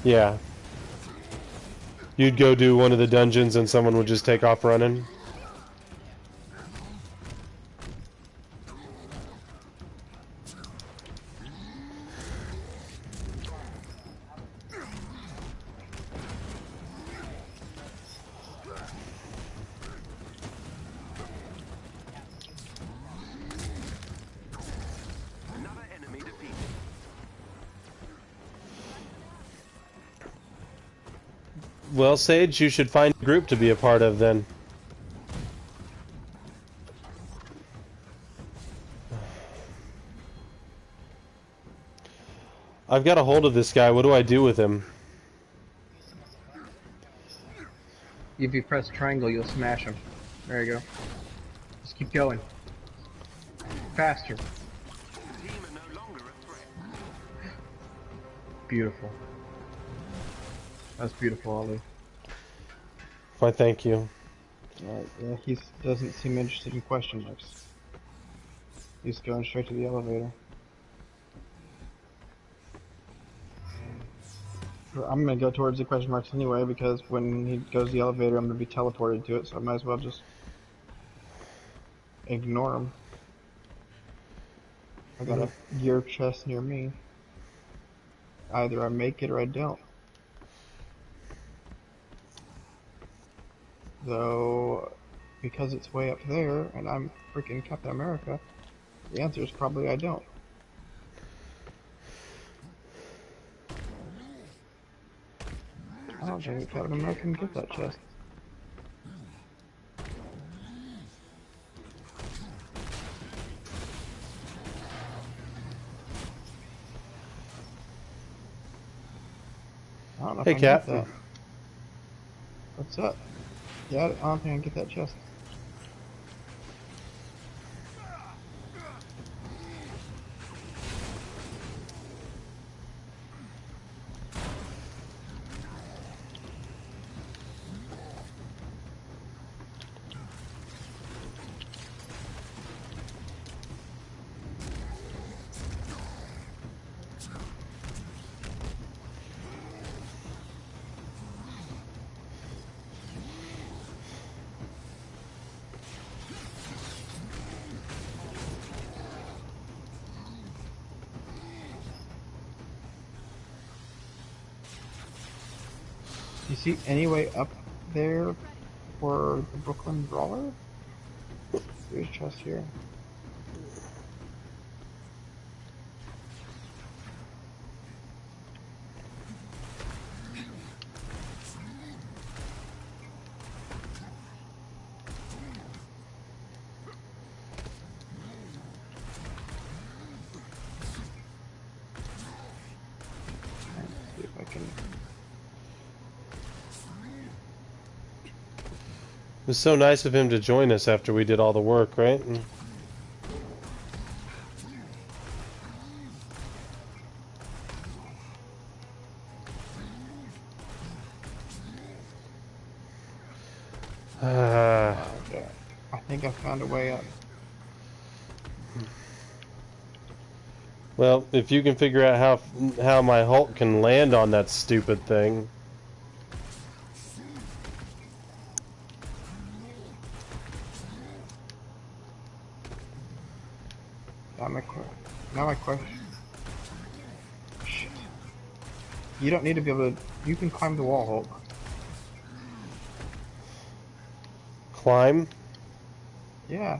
Yeah. You'd go do one of the dungeons and someone would just take off running. Another enemy defeated. Well, Sage, you should find a group to be a part of then. I've got a hold of this guy. What do I do with him? If you press triangle, you'll smash them. There you go. Just keep going. Faster. The team are no longer a threat. Beautiful. That's beautiful, Ollie. Why, thank you. Yeah, he doesn't seem interested in question marks. He's going straight to the elevator. I'm gonna go towards the question marks anyway, because when he goes to the elevator, I'm gonna be teleported to it, so I might as well just ignore him. I got a gear chest near me. Either I make it or I don't. Though, because it's way up there and I'm freaking Captain America, the answer is probably I don't. I don't think Captain America can get that chest. I don't know if Hey, I can get Cap. that. What's up? Yeah, I don't think I can get that chest. Do you see any way up there for the Brooklyn Brawler? There's a chest here. Let's see if I can. It was so nice of him to join us after we did all the work, right? Okay. I think I found a way up. Well, if you can figure out how my Hulk can land on that stupid thing. Now my question. Shit. You don't need to be able to. You can climb the wall, Hulk. Climb? Yeah.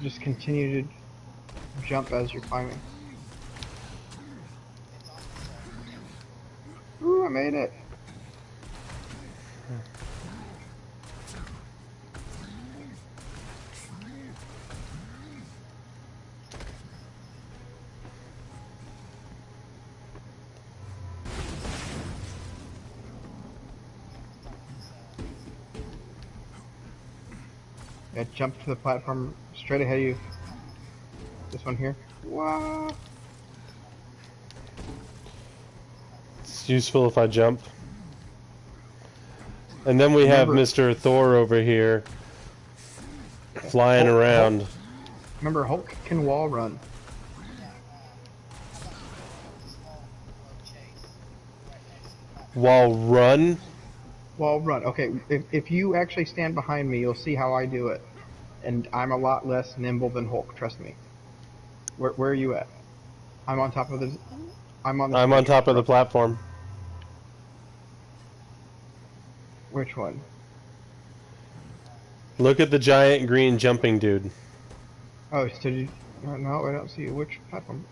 Just continue to jump as you're climbing. Ooh, I made it. Yeah, jump to the platform straight ahead of you. This one here. Wow. It's useful if I jump. And then we have Mr. Thor over here flying around. Remember, Hulk can wall run. Wall run? Wall run. Okay, if you actually stand behind me, you'll see how I do it. And I'm a lot less nimble than Hulk, trust me. Where are you at? I'm on top of the... I'm on top of the platform. Which one? Look at the giant green jumping dude. Oh, so you... No, I don't see you. Which platform?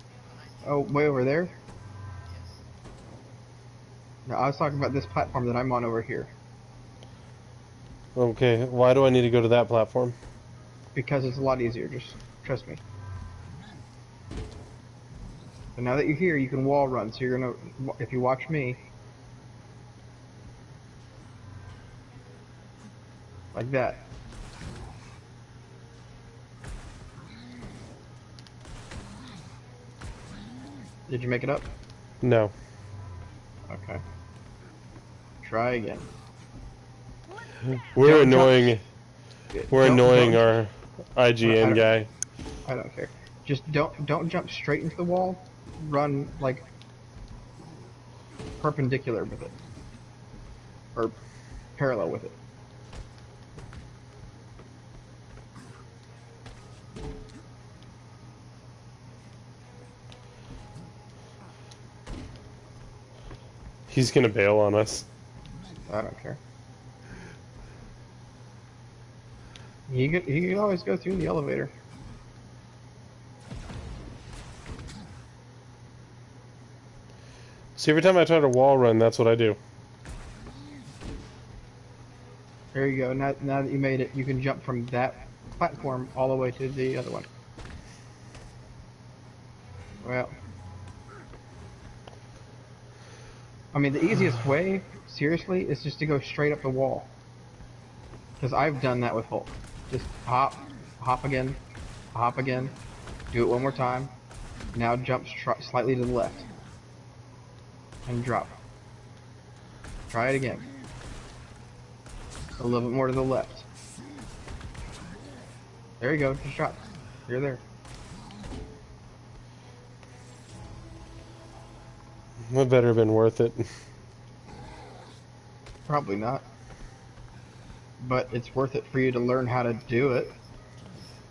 Oh, way over there? No, I was talking about this platform that I'm on over here. Okay, why do I need to go to that platform? Because it's a lot easier, just trust me. So now that you're here, you can wall run, so you're gonna... If you watch me... Like that. Did you make it up? No. Okay. Try again. We're Don't annoying. We're annoying our IGN guy. I don't care. Just don't jump straight into the wall. Run like perpendicular with it, or parallel with it. He's gonna bail on us. I don't care. He could always go through the elevator. See, every time I try to wall run, that's what I do. There you go. Now that you made it, you can jump from that platform all the way to the other one. Well, I mean, the easiest way, seriously, is just to go straight up the wall. Because I've done that with Hulk. Just hop, hop again, do it one more time. Now jump slightly to the left. And drop. Try it again. A little bit more to the left. There you go, just drop. You're there. That better have been worth it. Probably not. But it's worth it for you to learn how to do it.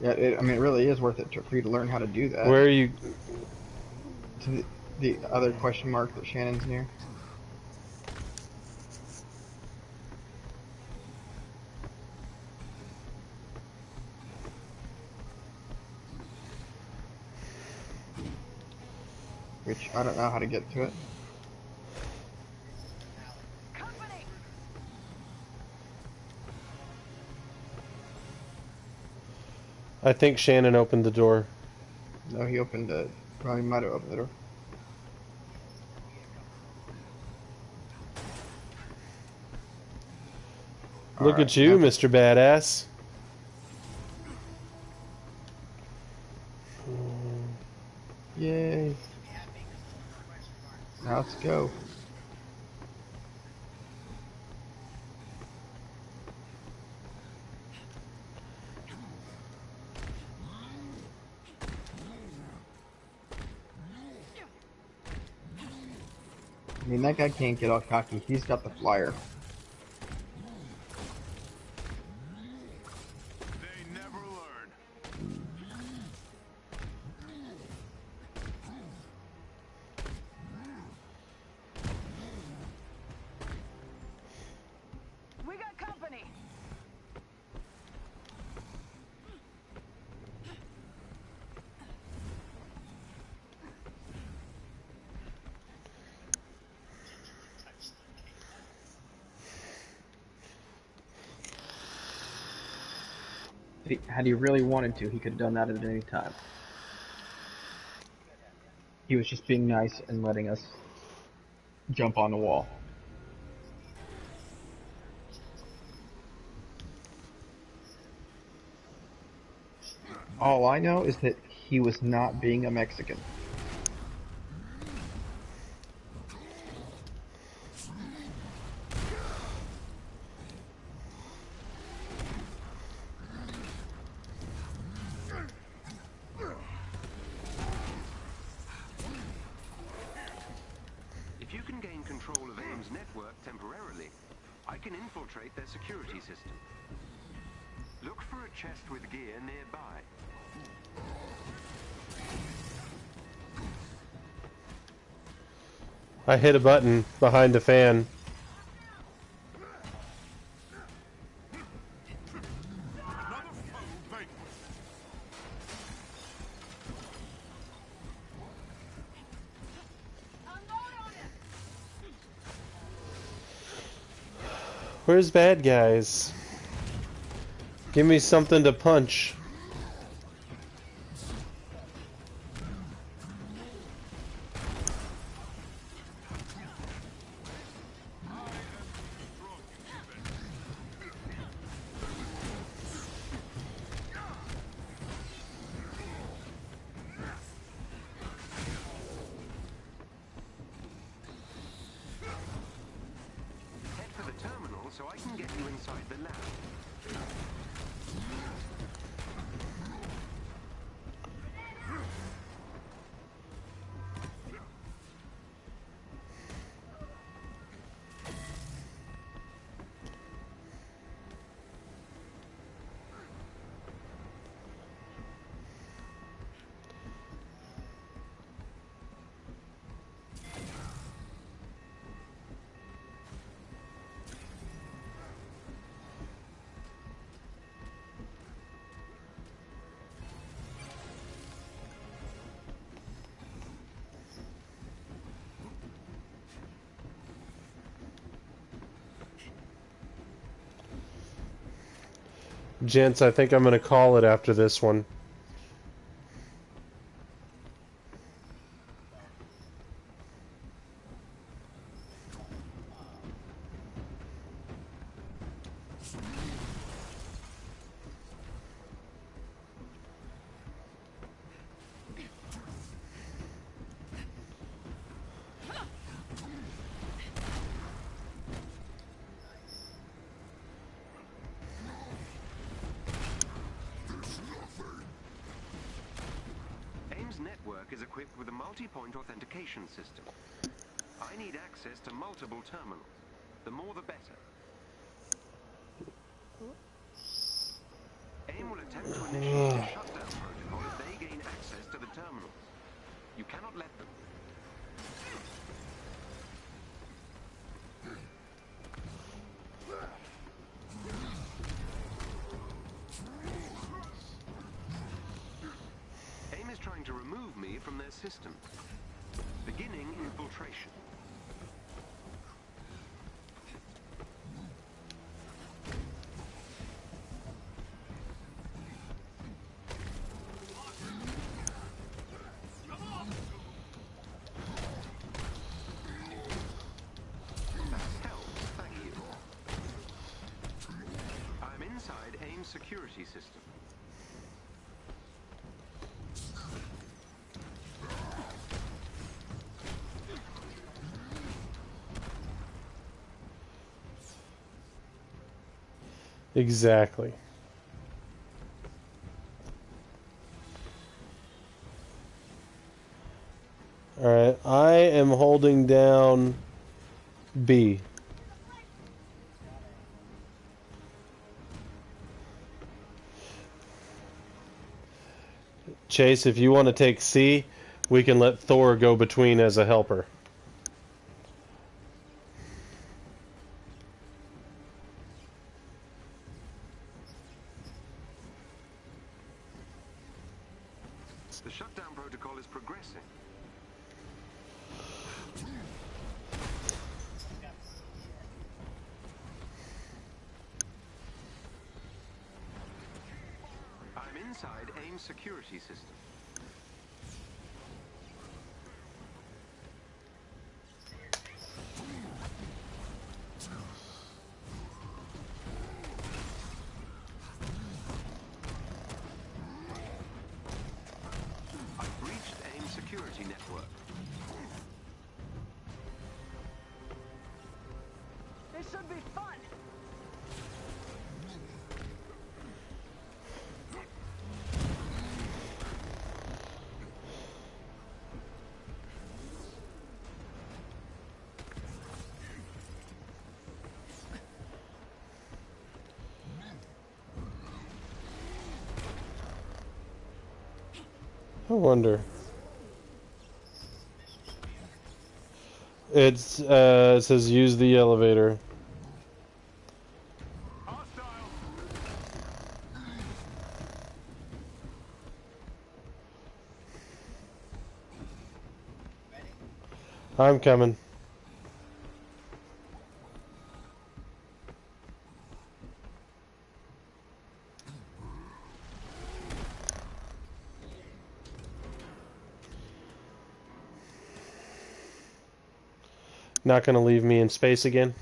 Yeah, I mean, it really is worth it for you to learn how to do that. Where are you? To the other question mark that Shannon's near. Which, I don't know how to get to it. Company! I think Shannon opened the door. No, he opened it. Well, he might have opened the door. Look at you, Mr. Badass. Yay. Now let's go. I mean, that guy can't get all cocky. He's got the flyer. They never learn. We got company! Had he really wanted to, he could have done that at any time. He was just being nice and letting us jump on the wall. All I know is that he was not being a Mexican. If you can gain control of AIM's network temporarily, I can infiltrate their security system. Look for a chest with gear nearby. I hit a button behind the fan. Another foe vanquished. Where's bad guys? Give me something to punch. Head for the terminal so I can get you inside the lab. Gents, I think I'm going to call it after this one. AIM's network is equipped with a multi-point authentication system. I need access to multiple terminals. The more the better. AIM will attempt to initiate a shutdown protocol if they gain access to the terminals. You cannot let them. AIM is trying to remove me from their system. Beginning infiltration. Security system. Exactly. Alright, I am holding down B. Chase, if you want to take C, we can let Thor go between as a helper. The shutdown protocol is progressing. I'm inside AIM's security system. I've breached AIM's security network. This should be fun. I wonder. It says use the elevator. I'm coming. Not gonna leave me in space again.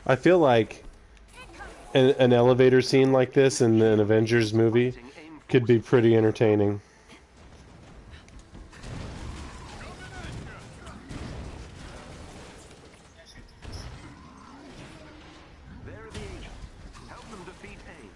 I feel like an elevator scene like this in an Avengers movie could be pretty entertaining. There are the agents. Help them defeat AIM.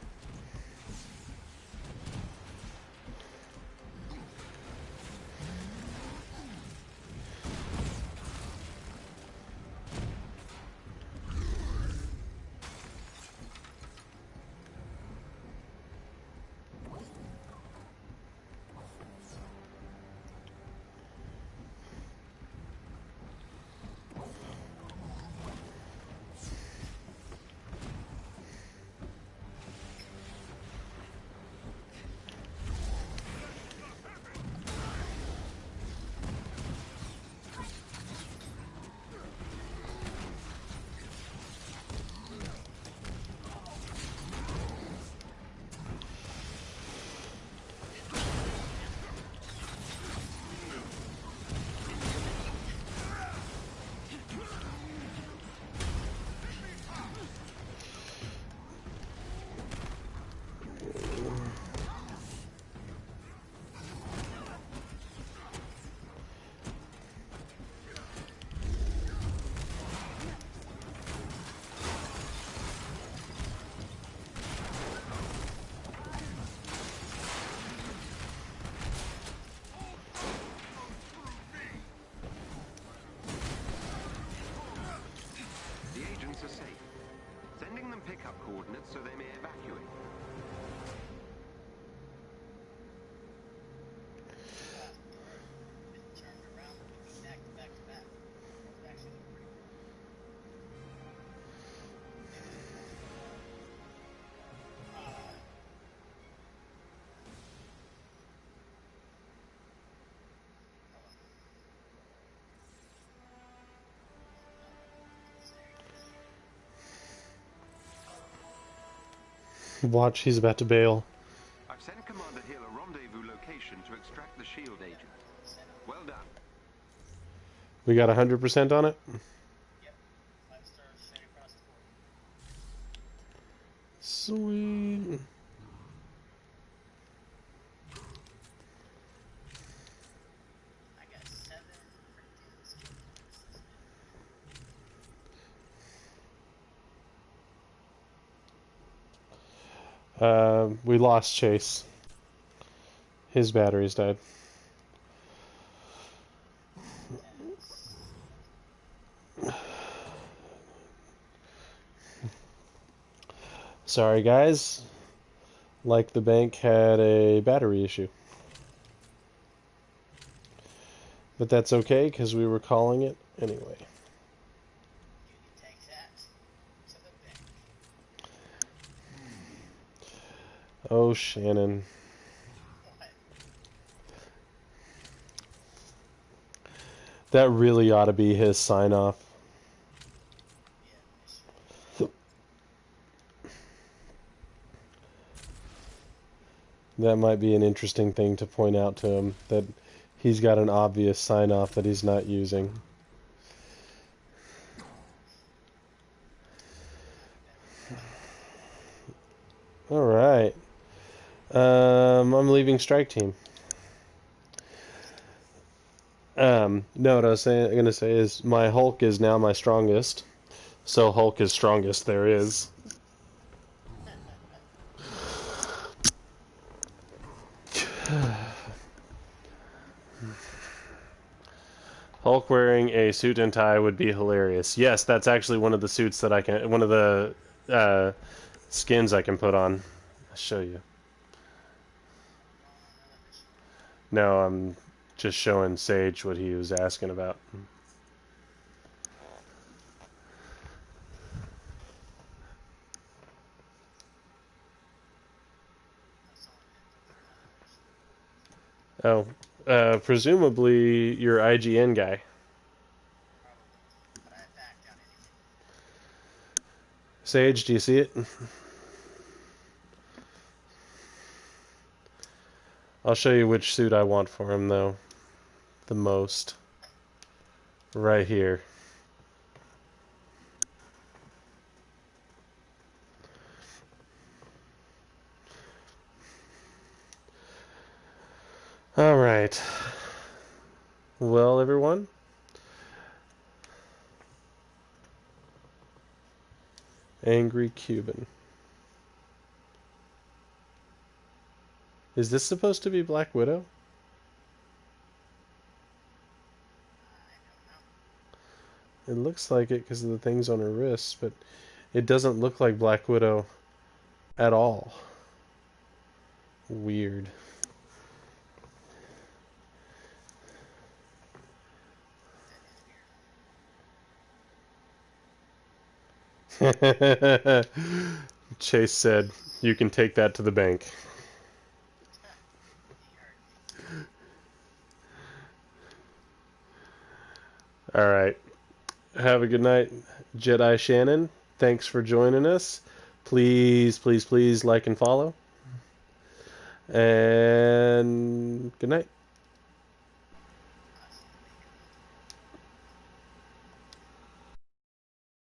Watch, he's about to bail. I've sent Commander Hill a rendezvous location to extract the shield agent. Well done. We got 100% on it? Sweet. We lost Chase. His batteries died. Sorry, guys. Like the bank had a battery issue. But that's okay, because we were calling it anyway. Oh, Shannon. That really ought to be his sign-off. That might be an interesting thing to point out to him, that he's got an obvious sign-off that he's not using. Alright. I'm leaving strike team. No, what I was going to say is my Hulk is now my strongest. So Hulk is strongest there is. Hulk wearing a suit and tie would be hilarious. Yes, that's actually one of the suits that I can, one of the skins I can put on. I'll show you. No, I'm just showing Sage what he was asking about. Oh, presumably your IGN guy. Sage, do you see it? I'll show you which suit I want for him, though. The most. Right here. Alright. Well, everyone. Angry Cuban. Is this supposed to be Black Widow? It looks like it because of the things on her wrists, but it doesn't look like Black Widow at all. Weird. Chase said, "You can take that to the bank." Alright. Have a good night, Jedi Shannon. Thanks for joining us. Please, please, please like and follow. And good night.